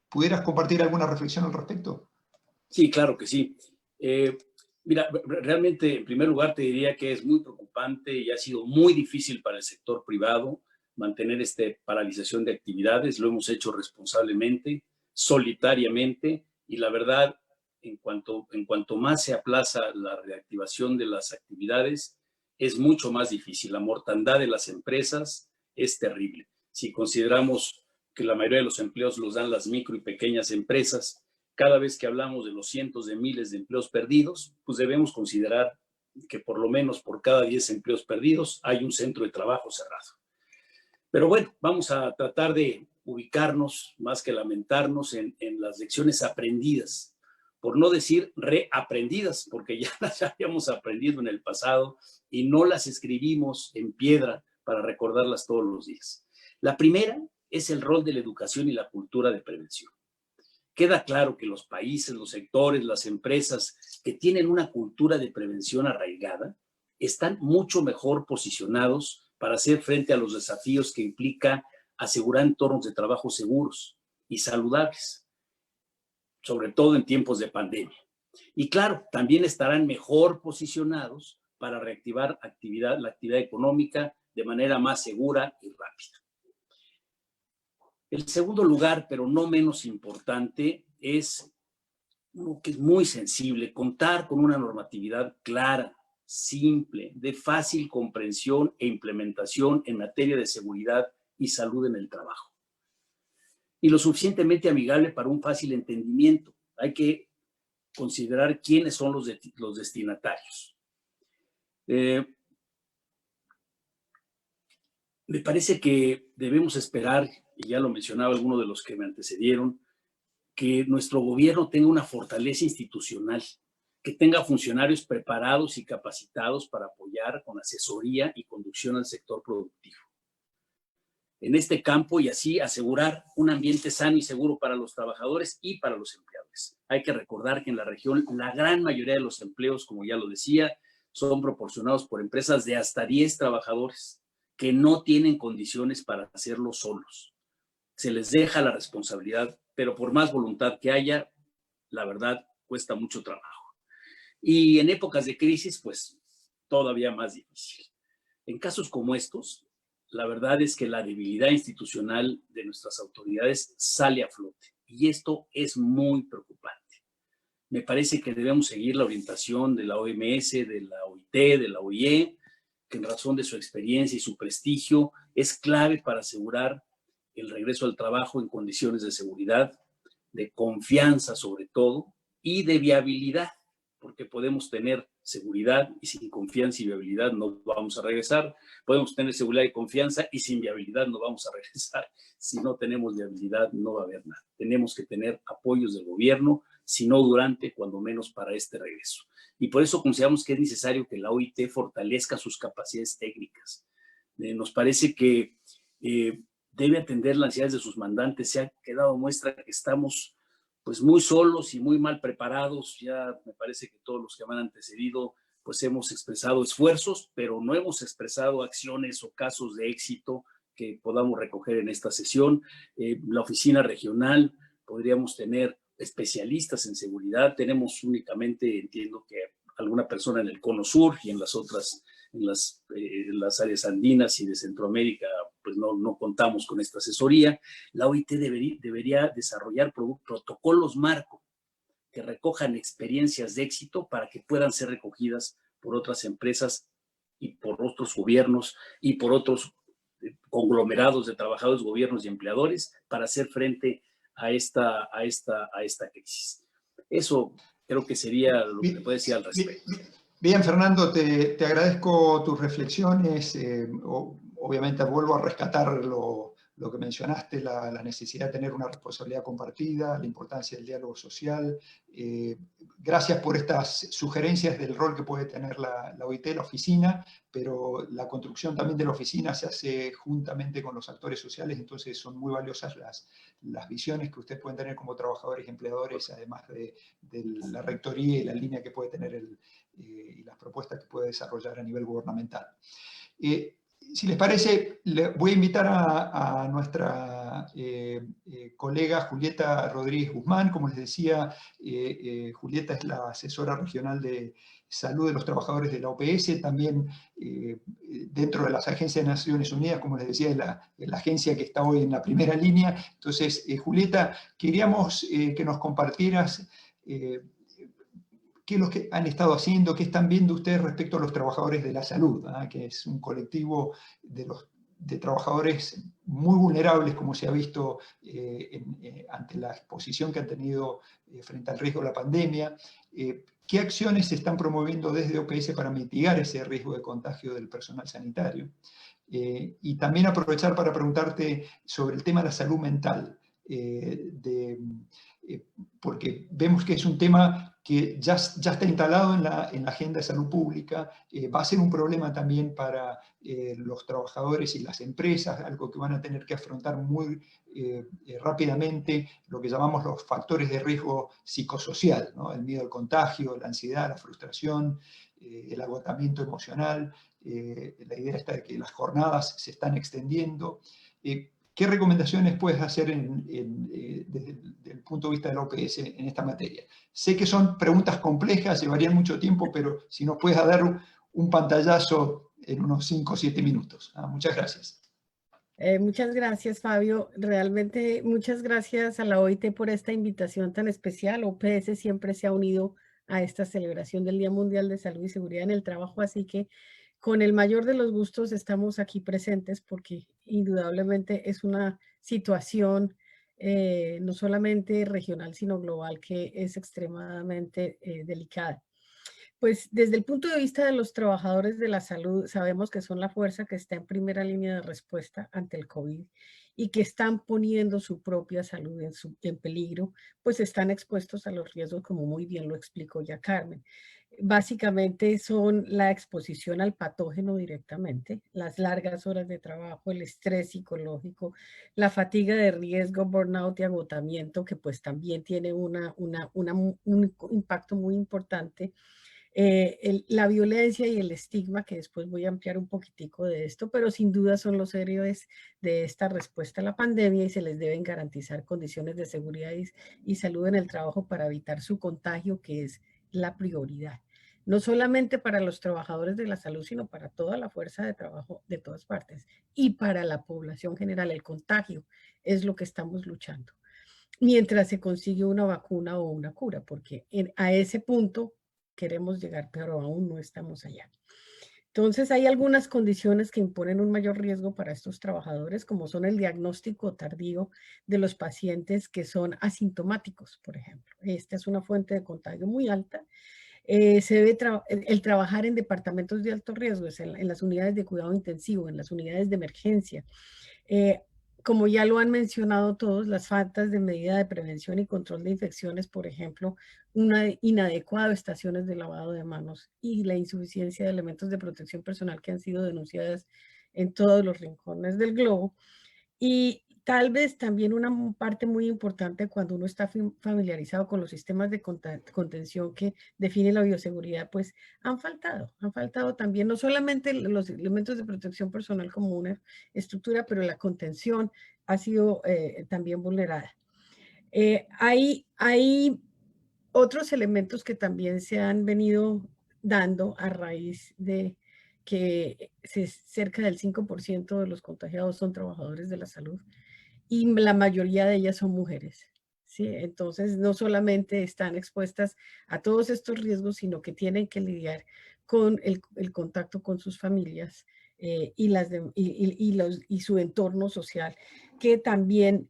¿Pudieras compartir alguna reflexión al respecto? Sí, claro que sí. Mira, realmente, en primer lugar, te diría que es muy preocupante y ha sido muy difícil para el sector privado mantener esta paralización de actividades. Lo hemos hecho responsablemente, solitariamente, y la verdad, en cuanto más se aplaza la reactivación de las actividades, es mucho más difícil. La mortandad de las empresas es terrible. Si consideramos que la mayoría de los empleos los dan las micro y pequeñas empresas, cada vez que hablamos de los cientos de miles de empleos perdidos, pues debemos considerar que por lo menos por cada 10 empleos perdidos hay un centro de trabajo cerrado. Pero bueno, vamos a tratar de ubicarnos, más que lamentarnos, en las lecciones aprendidas, por no decir reaprendidas, porque ya las habíamos aprendido en el pasado y no las escribimos en piedra para recordarlas todos los días. La primera es el rol de la educación y la cultura de prevención. Queda claro que los países, los sectores, las empresas que tienen una cultura de prevención arraigada están mucho mejor posicionados para hacer frente a los desafíos que implica asegurar entornos de trabajo seguros y saludables, sobre todo en tiempos de pandemia. Y claro, también estarán mejor posicionados para reactivar la actividad económica de manera más segura y rápida. El segundo lugar, pero no menos importante, es uno que es muy sensible: contar con una normatividad clara, simple, de fácil comprensión e implementación en materia de seguridad y salud en el trabajo. Y lo suficientemente amigable para un fácil entendimiento. Hay que considerar quiénes son los destinatarios. Me parece que debemos esperar, y ya lo mencionaba alguno de los que me antecedieron, que nuestro gobierno tenga una fortaleza institucional, que tenga funcionarios preparados y capacitados para apoyar con asesoría y conducción al sector productivo. en este campo y así asegurar un ambiente sano y seguro para los trabajadores y para los empleadores. Hay que recordar que en la región la gran mayoría de los empleos, como ya lo decía, son proporcionados por empresas de hasta 10 trabajadores que no tienen condiciones para hacerlo solos. Se les deja la responsabilidad, pero por más voluntad que haya, la verdad cuesta mucho trabajo. Y en épocas de crisis, pues todavía más difícil. En casos como estos, la verdad es que la debilidad institucional de nuestras autoridades sale a flote y esto es muy preocupante. Me parece que debemos seguir la orientación de la OMS, de la OIT, de la OIE, que en razón de su experiencia y su prestigio es clave para asegurar el regreso al trabajo en condiciones de seguridad, de confianza sobre todo y de viabilidad, porque podemos tener seguridad y sin confianza y viabilidad no vamos a regresar. Podemos tener seguridad y confianza y sin viabilidad no vamos a regresar. Si no tenemos viabilidad no va a haber nada. Tenemos que tener apoyos del gobierno, si no durante, cuando menos para este regreso. Y por eso consideramos que es necesario que la OIT fortalezca sus capacidades técnicas. Nos parece que debe atender las necesidades de sus mandantes. Se ha quedado muestra que estamos pues muy solos y muy mal preparados. Ya me parece que todos los que me han antecedido pues hemos expresado esfuerzos, pero no hemos expresado acciones o casos de éxito que podamos recoger en esta sesión. La oficina regional, podríamos tener especialistas en seguridad. Tenemos únicamente, entiendo que alguna persona en el Cono Sur y en las otras, en las áreas andinas y de Centroamérica, pues no contamos con esta asesoría. La OIT debería desarrollar protocolos marco que recojan experiencias de éxito para que puedan ser recogidas por otras empresas y por otros gobiernos y por otros conglomerados de trabajadores, gobiernos y empleadores para hacer frente a esta crisis. Eso creo que sería lo que puedo decir al respecto. Bien, Fernando, te agradezco tus reflexiones. Obviamente vuelvo a rescatar lo que mencionaste, la necesidad de tener una responsabilidad compartida, la importancia del diálogo social. Gracias por estas sugerencias del rol que puede tener la OIT, la oficina, pero la construcción también de la oficina se hace juntamente con los actores sociales, entonces son muy valiosas las visiones que ustedes pueden tener como trabajadores y empleadores, además de la rectoría y la línea que puede tener y las propuestas que puede desarrollar a nivel gubernamental. Si les parece, voy a invitar a nuestra colega Julieta Rodríguez Guzmán. Como les decía, Julieta es la asesora regional de salud de los trabajadores de la OPS, también dentro de las agencias de Naciones Unidas, como les decía, es la agencia que está hoy en la primera línea. Entonces, Julieta, queríamos que nos compartieras qué es lo que han estado haciendo, qué están viendo ustedes respecto a los trabajadores de la salud, que es un colectivo de trabajadores muy vulnerables, como se ha visto ante la exposición que han tenido frente al riesgo de la pandemia. ¿Qué acciones se están promoviendo desde OPS para mitigar ese riesgo de contagio del personal sanitario? Y también aprovechar para preguntarte sobre el tema de la salud mental, porque vemos que es un tema que ya está instalado en la agenda de salud pública, va a ser un problema también para los trabajadores y las empresas, algo que van a tener que afrontar muy rápidamente, lo que llamamos los factores de riesgo psicosocial, ¿no? El miedo al contagio, la ansiedad, la frustración, el agotamiento emocional, la idea está de que las jornadas se están extendiendo. ¿Qué recomendaciones puedes hacer desde el punto de vista de la OPS en esta materia? Sé que son preguntas complejas, llevarían mucho tiempo, pero si nos puedes dar un pantallazo en unos 5 o 7 minutos. Muchas gracias. Muchas gracias, Fabio. Realmente muchas gracias a la OIT por esta invitación tan especial. OPS siempre se ha unido a esta celebración del Día Mundial de Salud y Seguridad en el Trabajo, así que con el mayor de los gustos estamos aquí presentes porque indudablemente es una situación no solamente regional, sino global, que es extremadamente delicada. Pues desde el punto de vista de los trabajadores de la salud, sabemos que son la fuerza que está en primera línea de respuesta ante el COVID y que están poniendo su propia salud en peligro, pues están expuestos a los riesgos, como muy bien lo explicó ya Carmen. básicamente son la exposición al patógeno directamente, las largas horas de trabajo, el estrés psicológico, la fatiga de riesgo, burnout y agotamiento, que pues también tiene un impacto muy importante. La violencia y el estigma, que después voy a ampliar un poquitico de esto, pero sin duda son los héroes de esta respuesta a la pandemia y se les deben garantizar condiciones de seguridad y salud en el trabajo para evitar su contagio, que es la prioridad. No solamente para los trabajadores de la salud, sino para toda la fuerza de trabajo de todas partes y para la población general. El contagio es lo que estamos luchando, mientras se consigue una vacuna o una cura, porque a ese punto queremos llegar, pero aún no estamos allá. Entonces, hay algunas condiciones que imponen un mayor riesgo para estos trabajadores, como son el diagnóstico tardío de los pacientes que son asintomáticos, por ejemplo. Esta es una fuente de contagio muy alta. Se debe el trabajar en departamentos de alto riesgo, en las unidades de cuidado intensivo, en las unidades de emergencia. Como ya lo han mencionado todos, las faltas de medida de prevención y control de infecciones, por ejemplo, una inadecuada estaciones de lavado de manos y la insuficiencia de elementos de protección personal que han sido denunciadas en todos los rincones del globo. Y tal vez también una parte muy importante cuando uno está familiarizado con los sistemas de contención que define la bioseguridad, pues han faltado también no solamente los elementos de protección personal como una estructura, pero la contención ha sido también vulnerada. Hay otros elementos que también se han venido dando a raíz de que cerca del 5% de los contagiados son trabajadores de la salud y la mayoría de ellas son mujeres, ¿sí? Entonces, no solamente están expuestas a todos estos riesgos, sino que tienen que lidiar con el contacto con sus familias y su entorno social, que también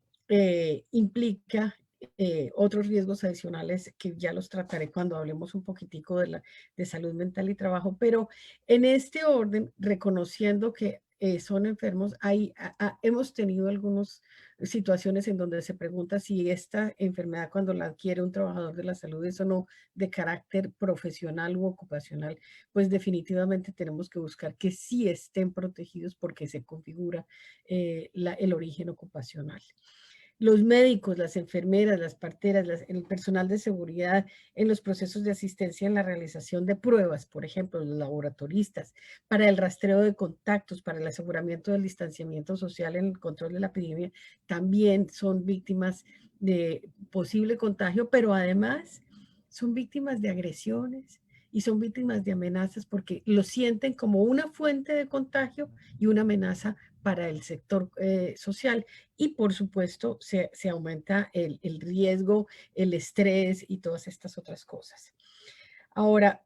implica otros riesgos adicionales que ya los trataré cuando hablemos un poquitico de salud mental y trabajo, pero en este orden, reconociendo que son enfermos, hemos tenido algunas situaciones en donde se pregunta si esta enfermedad cuando la adquiere un trabajador de la salud es o no de carácter profesional u ocupacional, pues definitivamente tenemos que buscar que sí estén protegidos porque se configura el origen ocupacional. Los médicos, las enfermeras, las parteras, el personal de seguridad en los procesos de asistencia en la realización de pruebas, por ejemplo, los laboratoristas, para el rastreo de contactos, para el aseguramiento del distanciamiento social en el control de la epidemia, también son víctimas de posible contagio, pero además son víctimas de agresiones y son víctimas de amenazas porque lo sienten como una fuente de contagio y una amenaza para el sector social. Y por supuesto se aumenta el riesgo, el estrés y todas estas otras cosas. Ahora,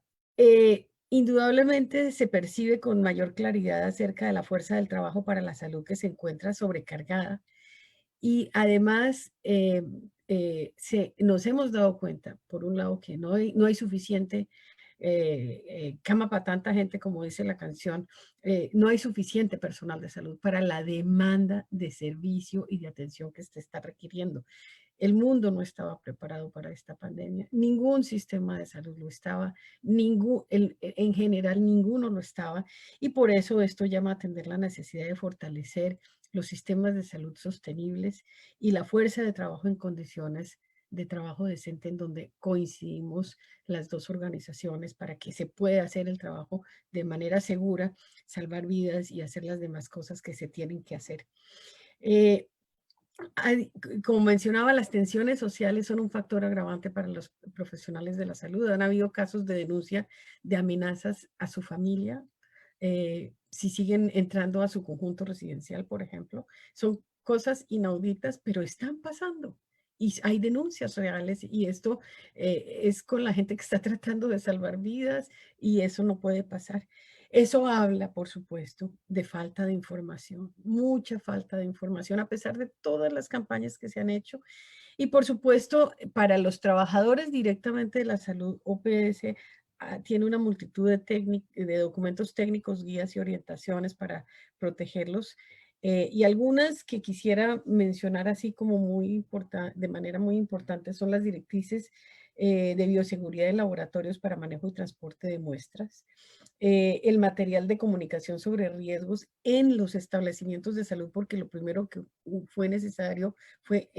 indudablemente se percibe con mayor claridad acerca de la fuerza del trabajo para la salud que se encuentra sobrecargada. Y además nos hemos dado cuenta, por un lado, que no hay suficiente cama para tanta gente, como dice la canción, no hay suficiente personal de salud para la demanda de servicio y de atención que se está requiriendo. El mundo no estaba preparado para esta pandemia, ningún sistema de salud lo estaba, en general ninguno lo estaba, y por eso esto llama a atender la necesidad de fortalecer los sistemas de salud sostenibles y la fuerza de trabajo en condiciones de trabajo decente en donde coincidimos las dos organizaciones para que se pueda hacer el trabajo de manera segura, salvar vidas y hacer las demás cosas que se tienen que hacer. Como mencionaba, las tensiones sociales son un factor agravante para los profesionales de la salud. Han habido casos de denuncia de amenazas a su familia, si siguen entrando a su conjunto residencial, por ejemplo. Son cosas inauditas, pero están pasando. Y hay denuncias reales y esto es con la gente que está tratando de salvar vidas y eso no puede pasar. Eso habla, por supuesto, de falta de información, mucha falta de información, a pesar de todas las campañas que se han hecho. Y por supuesto, para los trabajadores directamente de la salud, OPS tiene una multitud de documentos técnicos, guías y orientaciones para protegerlos. Y algunas que quisiera mencionar así como de manera muy importante son las directrices de bioseguridad en laboratorios para manejo y transporte de muestras, el material de comunicación sobre riesgos en los establecimientos de salud, porque lo primero que fue necesario fue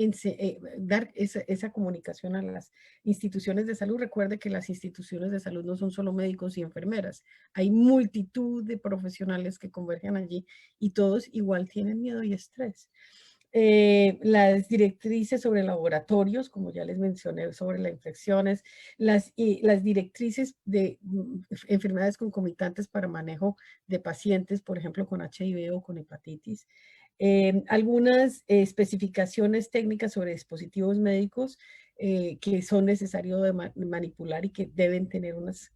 dar esa comunicación a las instituciones de salud. Recuerde que las instituciones de salud no son solo médicos y enfermeras, hay multitud de profesionales que convergen allí y todos igual tienen miedo y estrés. Las directrices sobre laboratorios, como ya les mencioné, sobre las infecciones, las directrices de enfermedades concomitantes para manejo de pacientes, por ejemplo, con HIV o con hepatitis. Algunas especificaciones técnicas sobre dispositivos médicos que son necesarios de manipular y que deben tener unos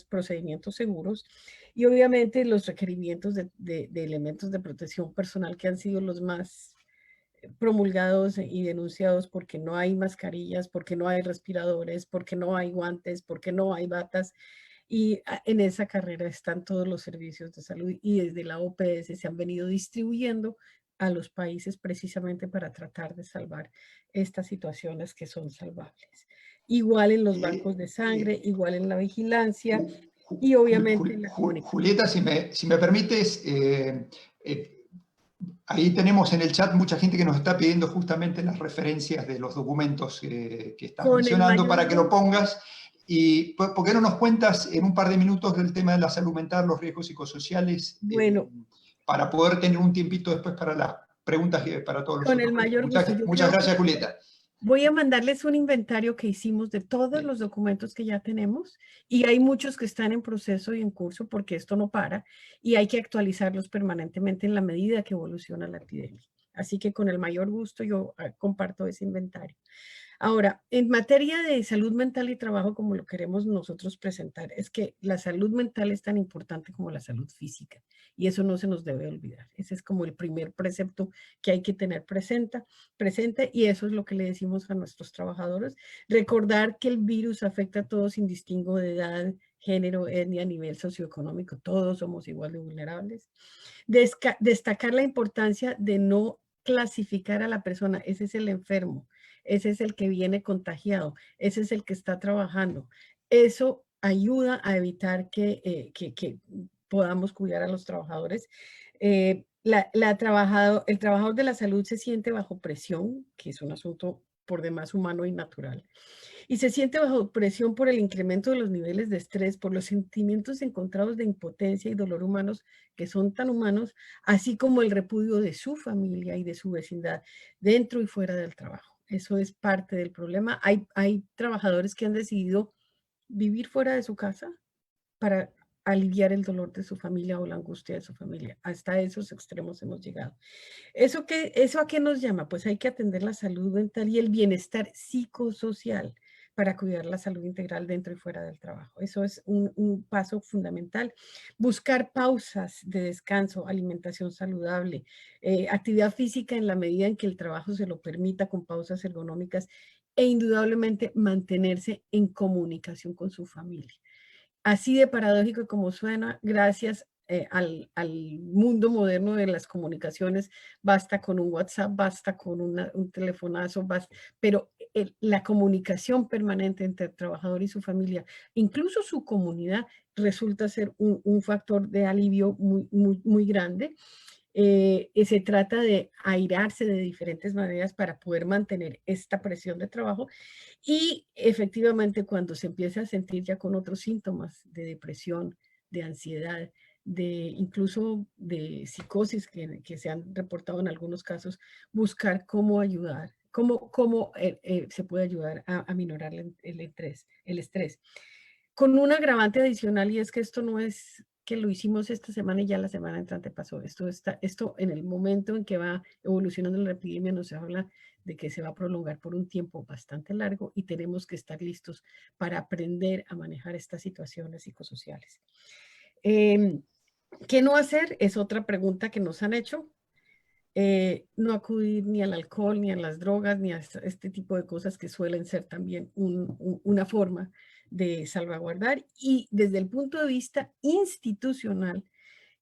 procedimientos seguros. Y obviamente los requerimientos de elementos de protección personal que han sido los más promulgados y denunciados, porque no hay mascarillas, porque no hay respiradores, porque no hay guantes, porque no hay batas. Y en esa carrera están todos los servicios de salud y desde la OPS se han venido distribuyendo a los países precisamente para tratar de salvar estas situaciones que son salvables. Igual en los bancos de sangre, igual en la vigilancia y obviamente en la comunicación. Julieta, si me permites, ahí tenemos en el chat mucha gente que nos está pidiendo justamente las referencias de los documentos que estás mencionando para que lo pongas. ¿Y por qué no nos cuentas en un par de minutos del tema de la salud mental, los riesgos psicosociales? Bueno, para poder tener un tiempito después para las preguntas para todos los con el mayor gusto. Muchas gracias, Julieta. Voy a mandarles un inventario que hicimos de todos los documentos que ya tenemos y hay muchos que están en proceso y en curso porque esto no para y hay que actualizarlos permanentemente en la medida que evoluciona la epidemia. Así que con el mayor gusto yo comparto ese inventario. Ahora, en materia de salud mental y trabajo, como lo queremos nosotros presentar, es que la salud mental es tan importante como la salud física y eso no se nos debe olvidar. Ese es como el primer precepto que hay que tener presente y eso es lo que le decimos a nuestros trabajadores. Recordar que el virus afecta a todos sin distingo de edad, género, etnia, nivel socioeconómico, todos somos igual de vulnerables. Destacar la importancia de no clasificar a la persona, ese es el enfermo. Ese es el que viene contagiado, ese es el que está trabajando. Eso ayuda a evitar que podamos cuidar a los trabajadores. El trabajador de la salud se siente bajo presión, que es un asunto por demás humano y natural. Y se siente bajo presión por el incremento de los niveles de estrés, por los sentimientos encontrados de impotencia y dolor humanos, que son tan humanos, así como el repudio de su familia y de su vecindad, dentro y fuera del trabajo. Eso es parte del problema. Hay trabajadores que han decidido vivir fuera de su casa para aliviar el dolor de su familia o la angustia de su familia. Hasta esos extremos hemos llegado. ¿Eso a qué nos llama? Pues hay que atender la salud mental y el bienestar psicosocial para cuidar la salud integral dentro y fuera del trabajo. Eso es un paso fundamental. Buscar pausas de descanso, alimentación saludable, actividad física en la medida en que el trabajo se lo permita con pausas ergonómicas e indudablemente mantenerse en comunicación con su familia. Así de paradójico como suena, gracias al mundo moderno de las comunicaciones, basta con un WhatsApp, basta con un telefonazo, pero la comunicación permanente entre el trabajador y su familia, incluso su comunidad, resulta ser un factor de alivio muy grande. Se trata de airarse de diferentes maneras para poder mantener esta presión de trabajo y efectivamente cuando se empieza a sentir ya con otros síntomas de depresión, de ansiedad, incluso de psicosis que se han reportado en algunos casos, buscar cómo ayudar, cómo se puede ayudar a minorar el estrés. Con un agravante adicional y es que esto no es que lo hicimos esta semana y ya la semana entrante pasó. Esto en el momento en que va evolucionando la epidemia nos habla de que se va a prolongar por un tiempo bastante largo y tenemos que estar listos para aprender a manejar estas situaciones psicosociales. ¿Qué no hacer? Es otra pregunta que nos han hecho. No acudir ni al alcohol, ni a las drogas, ni a este tipo de cosas que suelen ser también una forma de salvaguardar. Y desde el punto de vista institucional,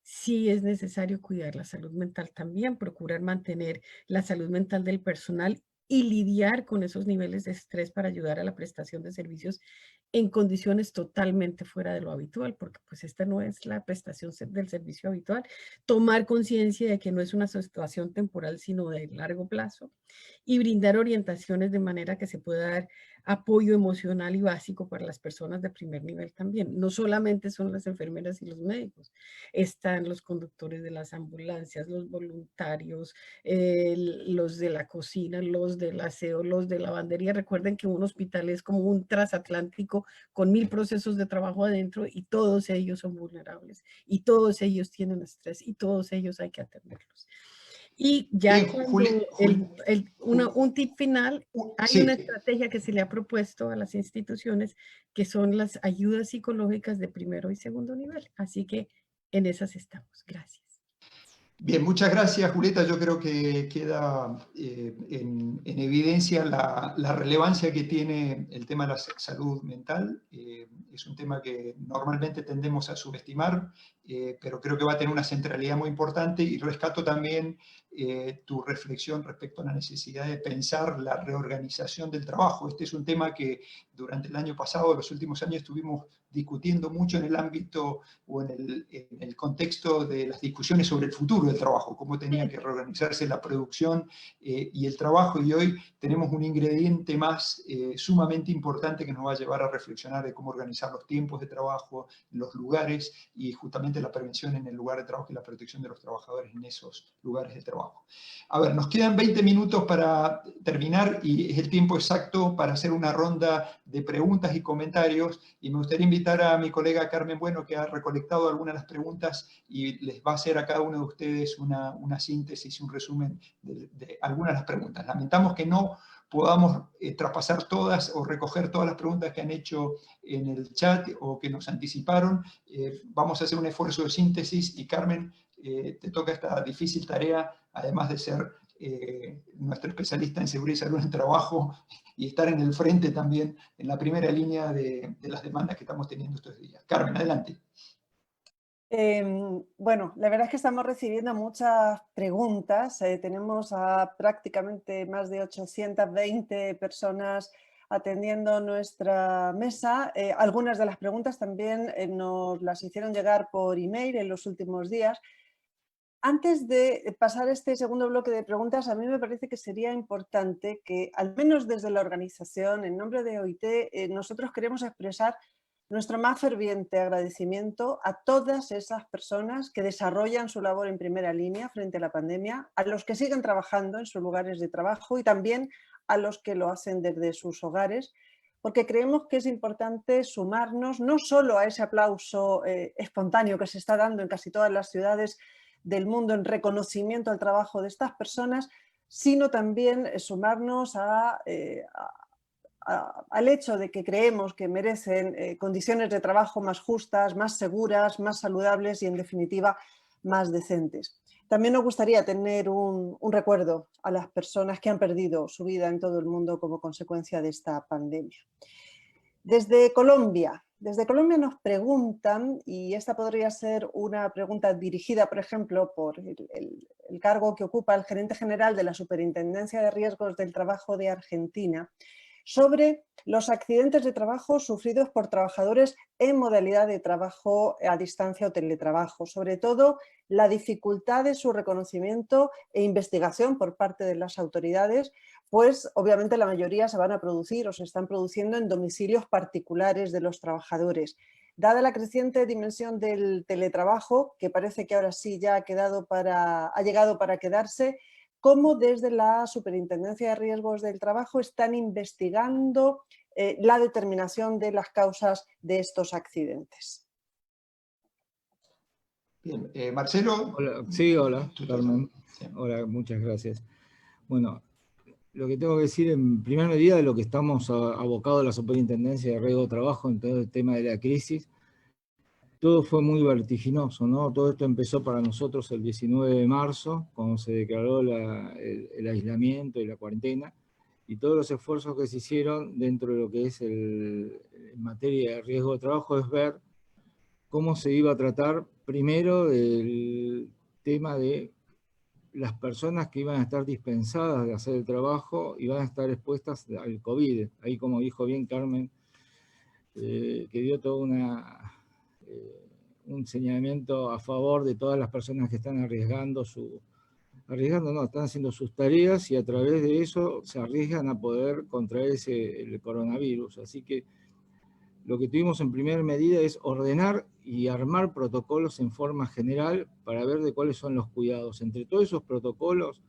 sí es necesario cuidar la salud mental también, procurar mantener la salud mental del personal y lidiar con esos niveles de estrés para ayudar a la prestación de servicios en condiciones totalmente fuera de lo habitual, porque pues esta no es la prestación del servicio habitual. Tomar conciencia de que no es una situación temporal, sino de largo plazo, y brindar orientaciones de manera que se pueda dar apoyo emocional y básico para las personas de primer nivel también. No solamente son las enfermeras y los médicos, están los conductores de las ambulancias, los voluntarios, los de la cocina, los del aseo, los de lavandería. Recuerden que un hospital es como un transatlántico con 1000 procesos de trabajo adentro y todos ellos son vulnerables y todos ellos tienen estrés y todos ellos hay que atenderlos. Y ya cuando un tip final, hay una estrategia que se le ha propuesto a las instituciones que son las ayudas psicológicas de primero y segundo nivel. Así que en esas estamos. Gracias. Bien, muchas gracias, Julieta. Yo creo que queda en evidencia la relevancia que tiene el tema de la salud mental. Es un tema que normalmente tendemos a subestimar, pero creo que va a tener una centralidad muy importante, y rescato también tu reflexión respecto a la necesidad de pensar la reorganización del trabajo. Este es un tema que durante el año pasado, los últimos años, estuvimos discutiendo mucho en el ámbito o en el contexto de las discusiones sobre el futuro del trabajo, cómo tenía que reorganizarse la producción y el trabajo, y hoy tenemos un ingrediente más sumamente importante que nos va a llevar a reflexionar de cómo organizar los tiempos de trabajo, los lugares, y justamente la prevención en el lugar de trabajo y la protección de los trabajadores en esos lugares de trabajo. A ver, nos quedan 20 minutos para terminar y es el tiempo exacto para hacer una ronda de preguntas y comentarios, y me gustaría invitar a mi colega Carmen Bueno, que ha recolectado algunas de las preguntas y les va a hacer a cada uno de ustedes una síntesis y un resumen de algunas de las preguntas. Lamentamos que no podamos traspasar todas o recoger todas las preguntas que han hecho en el chat o que nos anticiparon. Vamos a hacer un esfuerzo de síntesis y, Carmen, te toca esta difícil tarea, además de ser nuestro especialista en seguridad y salud en el trabajo y estar en el frente también, en la primera línea de las demandas que estamos teniendo estos días. Carmen, adelante. Bueno, la verdad es que estamos recibiendo muchas preguntas. Tenemos a prácticamente más de 820 personas atendiendo nuestra mesa. Algunas de las preguntas también nos las hicieron llegar por email en los últimos días. Antes de pasar este segundo bloque de preguntas, a mí me parece que sería importante que, al menos desde la organización, en nombre de OIT, nosotros queremos expresar nuestro más ferviente agradecimiento a todas esas personas que desarrollan su labor en primera línea frente a la pandemia, a los que siguen trabajando en sus lugares de trabajo y también a los que lo hacen desde sus hogares, porque creemos que es importante sumarnos no solo a ese aplauso espontáneo que se está dando en casi todas las ciudades del mundo en reconocimiento al trabajo de estas personas, sino también sumarnos al hecho de que creemos que merecen condiciones de trabajo más justas, más seguras, más saludables y, en definitiva, más decentes. También nos gustaría tener un recuerdo a las personas que han perdido su vida en todo el mundo como consecuencia de esta pandemia. Desde Colombia nos preguntan, y esta podría ser una pregunta dirigida, por ejemplo, por el cargo que ocupa el gerente general de la Superintendencia de Riesgos del Trabajo de Argentina, sobre los accidentes de trabajo sufridos por trabajadores en modalidad de trabajo a distancia o teletrabajo, sobre todo la dificultad de su reconocimiento e investigación por parte de las autoridades, pues obviamente la mayoría se van a producir o se están produciendo en domicilios particulares de los trabajadores. Dada la creciente dimensión del teletrabajo, que parece que ahora sí ya ha llegado para quedarse, ¿cómo desde la Superintendencia de Riesgos del Trabajo están investigando la determinación de las causas de estos accidentes? Bien, Marcelo. Hola, sí, hola, Carmen. Sí. Hola, muchas gracias. Bueno, lo que tengo que decir en primera medida de lo que estamos abocados a la Superintendencia de Riesgo de Trabajo en todo el tema de la crisis, todo fue muy vertiginoso, ¿no? Todo esto empezó para nosotros el 19 de marzo, cuando se declaró el aislamiento y la cuarentena, y todos los esfuerzos que se hicieron dentro de lo que es en materia de riesgo de trabajo es ver cómo se iba a tratar primero el tema de las personas que iban a estar dispensadas de hacer el trabajo iban a estar expuestas al COVID. Ahí, como dijo bien Carmen, que dio todo un señalamiento a favor de todas las personas que están están haciendo sus tareas y a través de eso se arriesgan a poder contraer el coronavirus. Así que lo que tuvimos en primera medida es ordenar y armar protocolos en forma general para ver de cuáles son los cuidados. Entre todos esos protocolos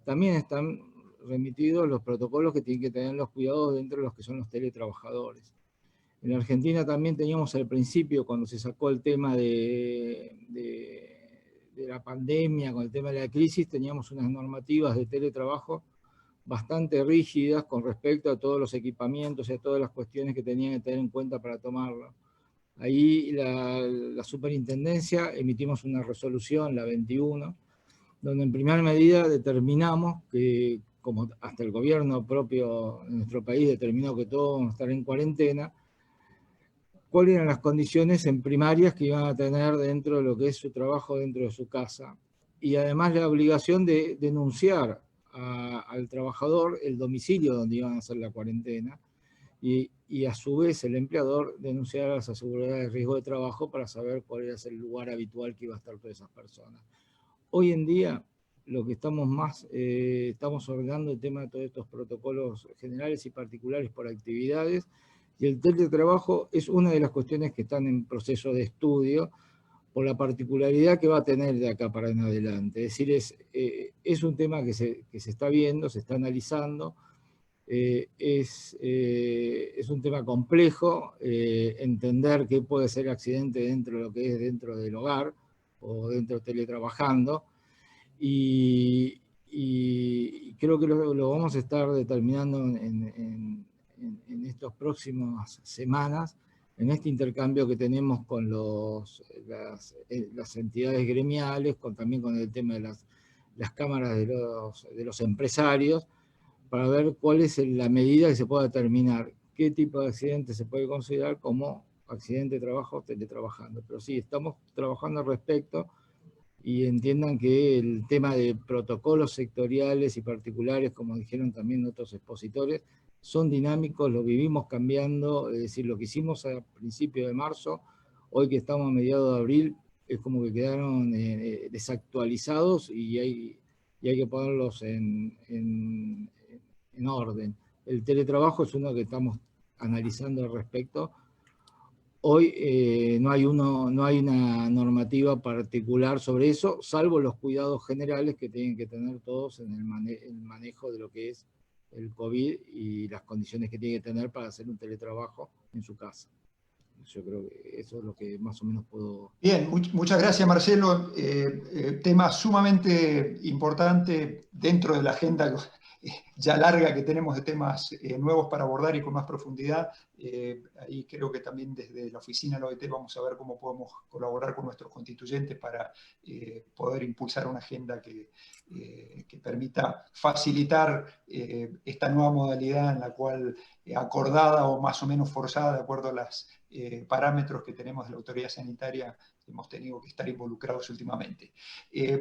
también están remitidos los protocolos que tienen que tener los cuidados dentro de los que son los teletrabajadores. En Argentina también teníamos al principio, cuando se sacó el tema de la pandemia, con el tema de la crisis, teníamos unas normativas de teletrabajo bastante rígidas con respecto a todos los equipamientos y a todas las cuestiones que tenían que tener en cuenta para tomarlo. Ahí la superintendencia emitimos una resolución, la 21, donde en primera medida determinamos que, como hasta el gobierno propio de nuestro país determinó que todos vamos a estar en cuarentena, cuáles eran las condiciones en primarias que iban a tener dentro de lo que es su trabajo dentro de su casa. Y además la obligación de denunciar al trabajador el domicilio donde iban a hacer la cuarentena y a su vez el empleador denunciar a las aseguradoras de riesgo de trabajo para saber cuál era el lugar habitual que iba a estar todas esas personas. Hoy en día lo que estamos ordenando el tema de todos estos protocolos generales y particulares por actividades, y el teletrabajo es una de las cuestiones que están en proceso de estudio por la particularidad que va a tener de acá para en adelante. Es decir, es un tema que se está viendo, se está analizando, es un tema complejo, entender qué puede ser accidente dentro de lo que es dentro del hogar o dentro teletrabajando, y creo que lo vamos a estar determinando en estas próximas semanas, en este intercambio que tenemos con las entidades gremiales, también con el tema de las cámaras de los empresarios, para ver cuál es la medida que se pueda determinar, qué tipo de accidente se puede considerar como accidente de trabajo teletrabajando. Pero sí, estamos trabajando al respecto, y entiendan que el tema de protocolos sectoriales y particulares, como dijeron también otros expositores, son dinámicos, lo vivimos cambiando. Es decir, lo que hicimos a principios de marzo, hoy que estamos a mediados de abril, es como que quedaron desactualizados y hay que ponerlos en orden. El teletrabajo es uno que estamos analizando al respecto. Hoy no hay una normativa particular sobre eso, salvo los cuidados generales que tienen que tener todos en el manejo de lo que es el COVID y las condiciones que tiene que tener para hacer un teletrabajo en su casa. Yo creo que eso es lo que más o menos puedo... Bien, muchas gracias, Marcelo. Tema sumamente importante dentro de la agenda ya larga que tenemos de temas nuevos para abordar y con más profundidad. Ahí creo que también desde la oficina de la OIT vamos a ver cómo podemos colaborar con nuestros constituyentes para poder impulsar una agenda que permita facilitar esta nueva modalidad en la cual, acordada o más o menos forzada de acuerdo a los parámetros que tenemos de la autoridad sanitaria, hemos tenido que estar involucrados últimamente.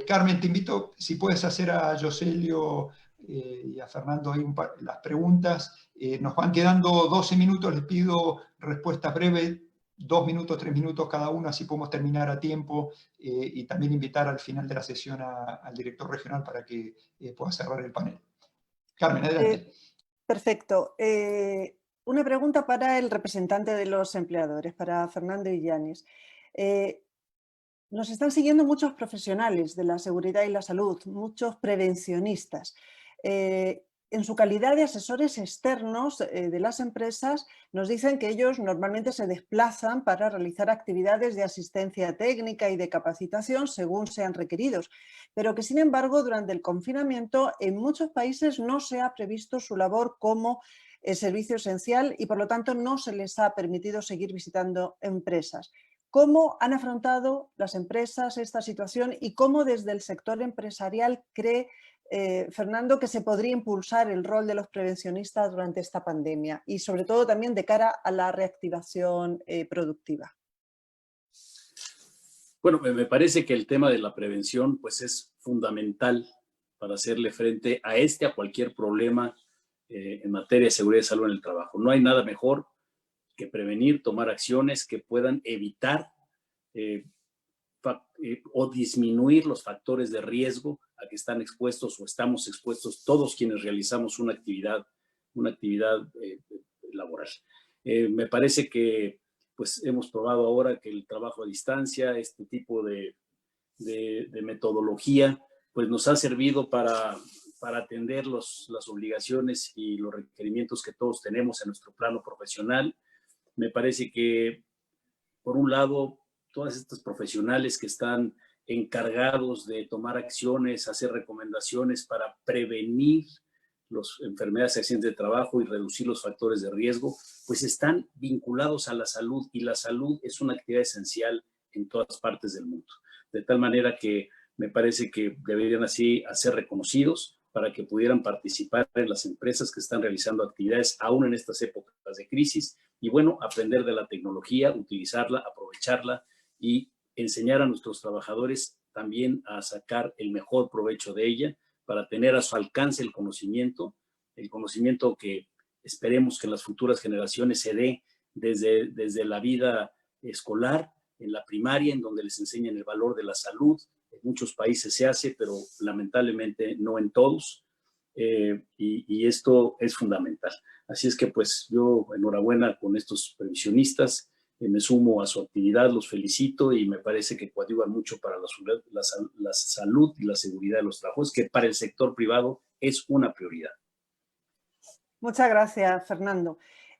Carmen, te invito, si puedes hacer a Yoselio y a Fernando ahí las preguntas. Nos van quedando 12 minutos, les pido respuestas breves, 2 minutos, 3 minutos cada uno, así podemos terminar a tiempo, y también invitar al final de la sesión al director regional para que pueda cerrar el panel. Carmen, adelante. Perfecto. Una pregunta para el representante de los empleadores, para Fernando Illanes. Nos están siguiendo muchos profesionales de la seguridad y la salud, muchos prevencionistas. En su calidad de asesores externos de las empresas, nos dicen que ellos normalmente se desplazan para realizar actividades de asistencia técnica y de capacitación según sean requeridos, pero que sin embargo durante el confinamiento en muchos países no se ha previsto su labor como servicio esencial y por lo tanto no se les ha permitido seguir visitando empresas. ¿Cómo han afrontado las empresas esta situación y cómo desde el sector empresarial cree Fernando que se podría impulsar el rol de los prevencionistas durante esta pandemia y sobre todo también de cara a la reactivación productiva? Bueno, me parece que el tema de la prevención pues es fundamental para hacerle frente a cualquier problema en materia de seguridad y salud en el trabajo. No hay nada mejor que prevenir, tomar acciones que puedan evitar o disminuir los factores de riesgo a que están expuestos o estamos expuestos todos quienes realizamos una actividad laboral. Me parece que pues hemos probado ahora que el trabajo a distancia, este tipo de metodología, pues nos ha servido para atender las obligaciones y los requerimientos que todos tenemos en nuestro plano profesional. Me parece que, por un lado, todas estas profesionales que están encargados de tomar acciones, hacer recomendaciones para prevenir las enfermedades y accidentes de trabajo y reducir los factores de riesgo, pues están vinculados a la salud, y la salud es una actividad esencial en todas partes del mundo. De tal manera que me parece que deberían así ser reconocidos para que pudieran participar en las empresas que están realizando actividades aún en estas épocas de crisis, y bueno, aprender de la tecnología, utilizarla, aprovecharla y enseñar a nuestros trabajadores también a sacar el mejor provecho de ella para tener a su alcance el conocimiento que esperemos que en las futuras generaciones se dé desde la vida escolar, en la primaria, en donde les enseñan el valor de la salud. En muchos países se hace, pero lamentablemente no en todos, y esto es fundamental. Así es que pues yo enhorabuena con estos previsionistas, me sumo a su actividad, los felicito y me parece que coadyuvan mucho para la salud y la seguridad de los trabajadores, que para el sector privado es una prioridad. Muchas gracias, Fernando.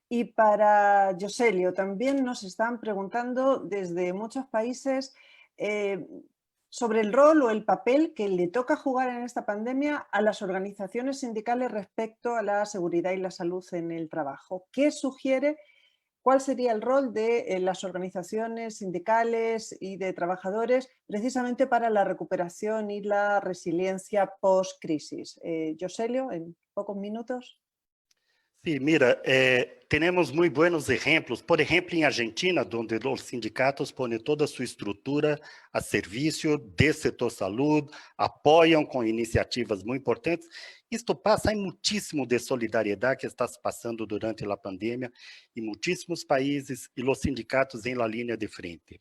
Y para Joselio, también nos están preguntando desde muchos países sobre el rol o el papel que le toca jugar en esta pandemia a las organizaciones sindicales respecto a la seguridad y la salud en el trabajo. ¿Qué sugiere? ¿Cuál sería el rol de las organizaciones sindicales y de trabajadores precisamente para la recuperación y la resiliencia post-crisis? Joselio, en pocos minutos. Sí, mira, tenemos muy buenos ejemplos. Por ejemplo, en Argentina, donde los sindicatos ponen toda su estructura a servicio del sector salud, apoyan con iniciativas muy importantes. Esto pasa, hay muchísimo de solidariedad que está pasando durante la pandemia en muchísimos países y los sindicatos en la línea de frente.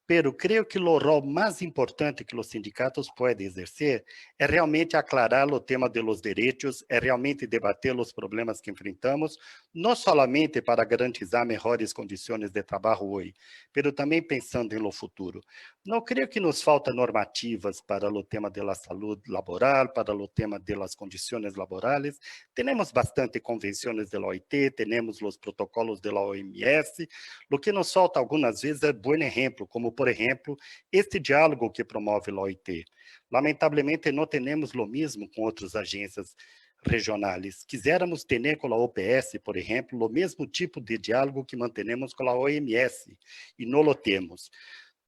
Pero creo que o rol mais importante que os sindicatos podem exercer é realmente aclarar o tema dos direitos, é realmente debater os problemas que enfrentamos, não somente para garantizar melhores condições de trabalho hoje, mas também pensando em lo futuro. Não creio que nos falta normativas para o tema da saúde laboral, para o tema das condições laborais. Temos bastante convenções da OIT, temos os protocolos da OMS. O que nos falta algumas vezes é bom exemplo, como por ejemplo, este diálogo que promove a OIT. Lamentavelmente, não temos o mesmo com outras agências regionais. Quiséramos ter com a OPS, por exemplo, o mesmo tipo de diálogo que mantenemos com a OMS, e não o temos.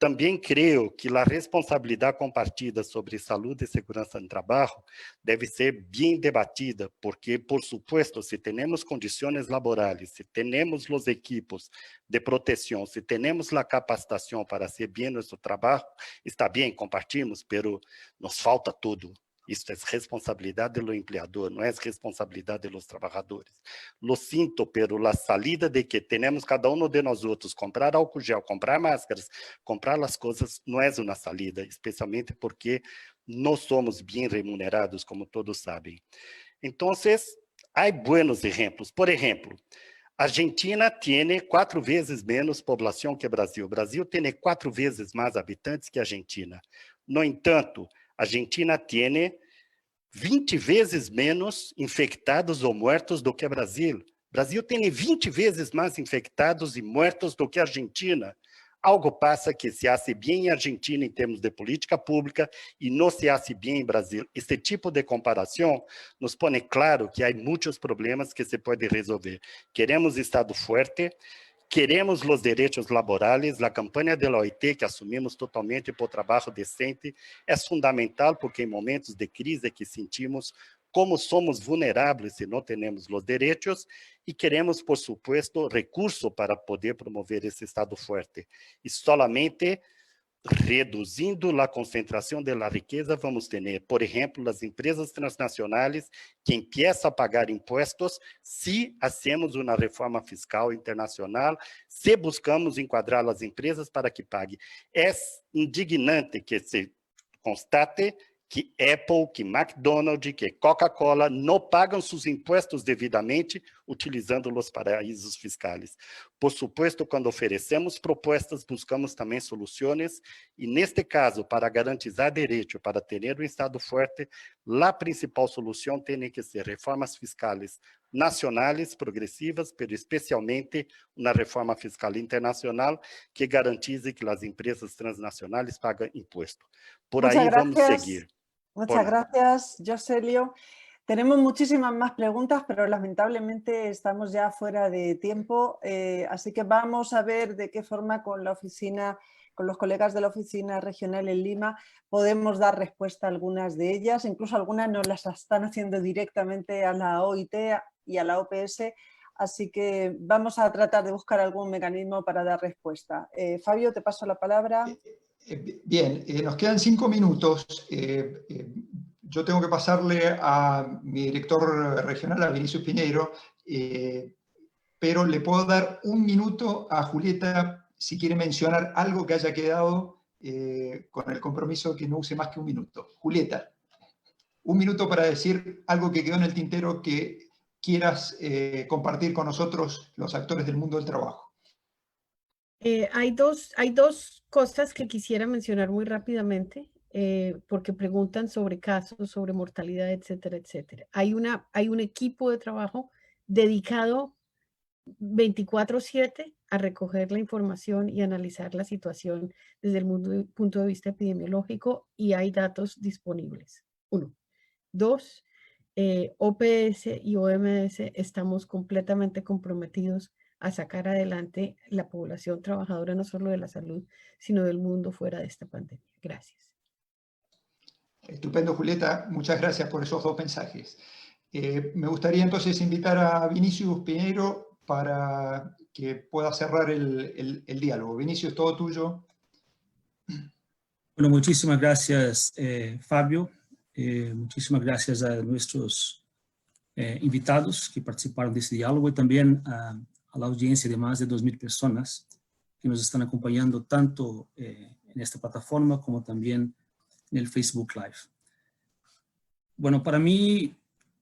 Também creio que a responsabilidade compartida sobre saúde e segurança no trabalho deve ser bem debatida, porque, por supuesto, se temos condições laborais, se temos os equipos de proteção, se temos a capacitação para fazer bem nosso trabalho, está bem, compartimos, mas nos falta tudo. Isso é responsabilidade do empregador, não é responsabilidade dos trabalhadores. Lo sinto, pero a salida de que temos cada um de nós outros comprar álcool gel, comprar máscaras, comprar as coisas, não é uma salida, especialmente porque não somos bem remunerados, como todos sabem. Então, há buenos exemplos. Por exemplo, Argentina tem 4 vezes menos população que Brasil. Brasil tem 4 vezes mais habitantes que Argentina. No entanto, Argentina tem 20 vezes menos infectados ou mortos do que Brasil. Brasil tem 20 vezes mais infectados e mortos do que Argentina. Algo passa que se hace bem em Argentina em termos de política pública e não se hace bem em Brasil. Este tipo de comparação nos põe claro que há muitos problemas que se pode resolver. Queremos Estado forte, queremos os direitos laborais, a campanha da OIT, que assumimos totalmente por trabalho decente, é fundamental porque em momentos de crise que sentimos como somos vulneráveis se não temos os direitos e queremos, por supuesto, recurso para poder promover esse Estado forte. E solamente reduzindo a concentração da riqueza, vamos ter, por exemplo, as empresas transnacionais que começam a pagar impostos se hacemos uma reforma fiscal internacional, se buscamos enquadrar as empresas para que paguem. É indignante que se constate que Apple, que McDonald's, que Coca-Cola não pagam seus impostos devidamente, utilizando os paraísos fiscais. Por supuesto, quando oferecemos propostas, buscamos também soluções, e neste caso, para garantizar direito, para ter um Estado forte, a principal solução tem que ser reformas fiscais nacionais, progressivas, mas especialmente uma reforma fiscal internacional que garantize que as empresas transnacionais pagam imposto. Por Muchas aí gracias. vamos seguir. Muchas gracias, Joselio. Tenemos muchísimas más preguntas, pero lamentablemente estamos ya fuera de tiempo, así que vamos a ver de qué forma con la oficina, con los colegas de la oficina regional en Lima, podemos dar respuesta a algunas de ellas, incluso algunas nos las están haciendo directamente a la OIT y a la OPS, así que vamos a tratar de buscar algún mecanismo para dar respuesta. Fabio, te paso la palabra. Bien, nos quedan 5 minutos. Yo tengo que pasarle a mi director regional, a Vinicius Piñeiro, pero le puedo dar 1 minuto a Julieta si quiere mencionar algo que haya quedado, con el compromiso que no use más que 1 minuto. Julieta, 1 minuto para decir algo que quedó en el tintero que quieras compartir con nosotros, los actores del mundo del trabajo. Hay dos cosas que quisiera mencionar muy rápidamente, porque preguntan sobre casos, sobre mortalidad, etcétera, etcétera. Hay un equipo de trabajo dedicado 24/7 a recoger la información y analizar la situación desde el punto de vista epidemiológico, y hay datos disponibles. 1. 2. OPS y OMS estamos completamente comprometidos a sacar adelante la población trabajadora, no solo de la salud, sino del mundo fuera de esta pandemia. Gracias. Estupendo, Julieta. Muchas gracias por esos 2 mensajes. Me gustaría entonces invitar a Vinicius Piñeiro para que pueda cerrar el diálogo. Vinicius, todo tuyo. Bueno, muchísimas gracias, Fabio. Muchísimas gracias a nuestros invitados que participaron de este diálogo y también a la audiencia de más de 2,000 personas que nos están acompañando tanto en esta plataforma como también en el Facebook Live. Bueno, para mí,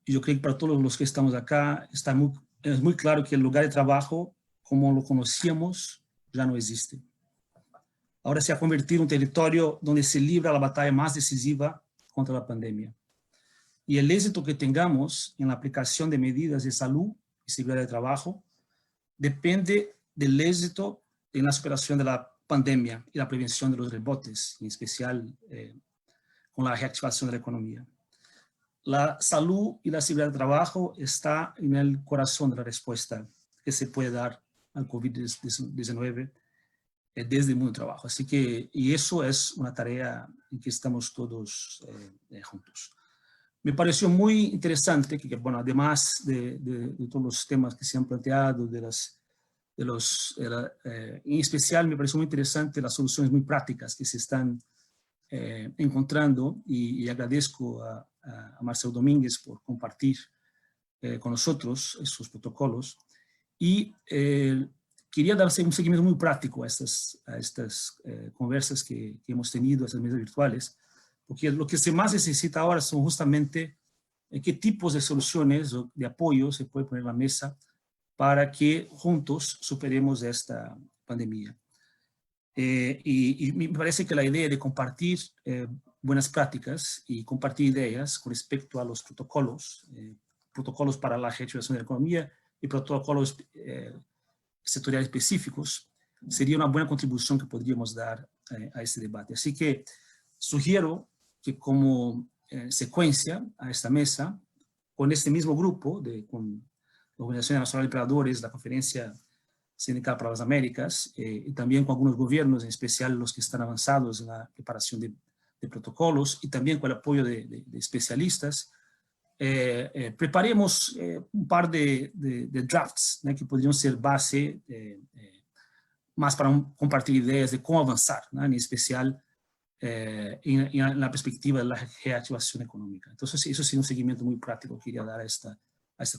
yo creo que para todos los que estamos acá, es muy claro que el lugar de trabajo, como lo conocíamos, ya no existe. Ahora se ha convertido en un territorio donde se libra la batalla más decisiva contra la pandemia. Y el éxito que tengamos en la aplicación de medidas de salud y seguridad de trabajo depende del éxito en la superación de la pandemia y la prevención de los rebotes, en especial con la reactivación de la economía. La salud y la seguridad de trabajo está en el corazón de la respuesta que se puede dar al COVID-19 desde el mundo del trabajo. Así que, y eso es una tarea en que estamos todos juntos. Me pareció muy interesante que, bueno, además de todos los temas que se han planteado, en especial me pareció muy interesante las soluciones muy prácticas que se están encontrando, y agradezco a Marcelo Domínguez por compartir con nosotros esos protocolos. Y quería dar un seguimiento muy práctico a estas conversas que hemos tenido, a estas mesas virtuales, porque lo que se más necesita ahora son justamente qué tipos de soluciones o de apoyo se puede poner en la mesa para que juntos superemos esta pandemia. Y me parece que la idea de compartir buenas prácticas y compartir ideas con respecto a los protocolos, protocolos para la reactivación de la economía y protocolos sectoriales específicos, sería una buena contribución que podríamos dar a este debate. Así que sugiero que como secuencia a esta mesa, con este mismo grupo, con la Organización Nacional de Empleadores, la Conferencia Sindical para las Américas, y también con algunos gobiernos, en especial los que están avanzados en la preparación de protocolos, y también con el apoyo de especialistas, preparemos un par de drafts que podrían ser base más para compartir ideas de cómo avanzar, ¿no? En especial en la perspectiva de la reactivación económica. Entonces, eso sí, un seguimiento muy práctico que quería dar a esta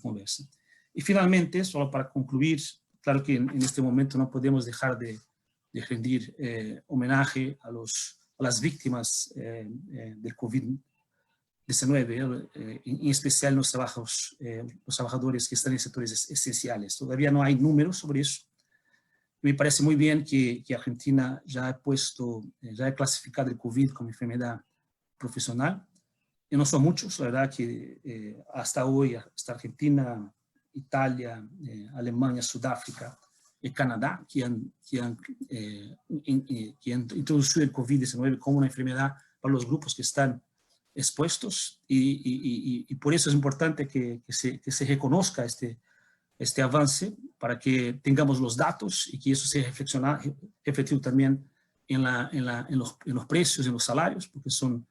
conversa. Y finalmente, solo para concluir, claro que en este momento no podemos dejar de rendir homenaje a las víctimas del COVID-19, en especial los trabajadores que están en sectores esenciales. Todavía no hay números sobre eso. Me parece muy bien que Argentina ya ha clasificado el COVID como enfermedad profesional. Y no son muchos, la verdad que hasta hoy, hasta Argentina, Italia, Alemania, Sudáfrica y Canadá, que han introducido el COVID-19 como una enfermedad para los grupos que están expuestos, y por eso es importante que se reconozca este avance, para que tengamos los datos y que eso sea refletido también en los precios, en los salarios, porque son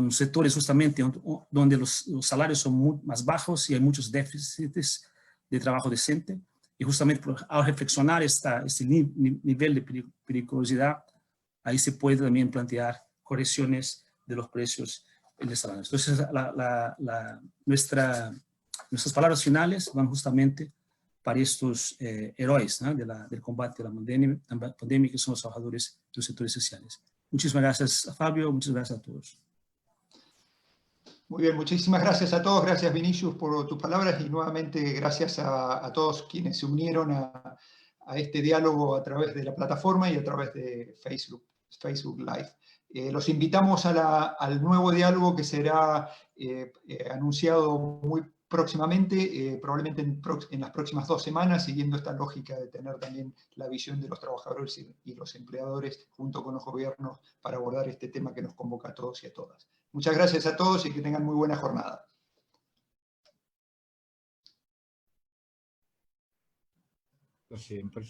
sectores justamente donde los salarios son más bajos y hay muchos déficits de trabajo decente, y justamente al reflexionar este nivel de peligrosidad, ahí se puede también plantear correcciones de los precios y de salarios. Entonces, nuestras palabras finales van justamente para estos héroes, ¿no? del combate a la pandemia, que son los trabajadores de los sectores sociales. Muchísimas gracias, Fabio, muchas gracias a todos. Muy bien, muchísimas gracias a todos, gracias Vinicius por tus palabras, y nuevamente gracias a todos quienes se unieron a este diálogo a través de la plataforma y a través de Facebook Live. Los invitamos al nuevo diálogo que será anunciado muy próximamente, probablemente en las próximas 2 semanas, siguiendo esta lógica de tener también la visión de los trabajadores y los empleadores junto con los gobiernos para abordar este tema que nos convoca a todos y a todas. Muchas gracias a todos y que tengan muy buena jornada. Siempre.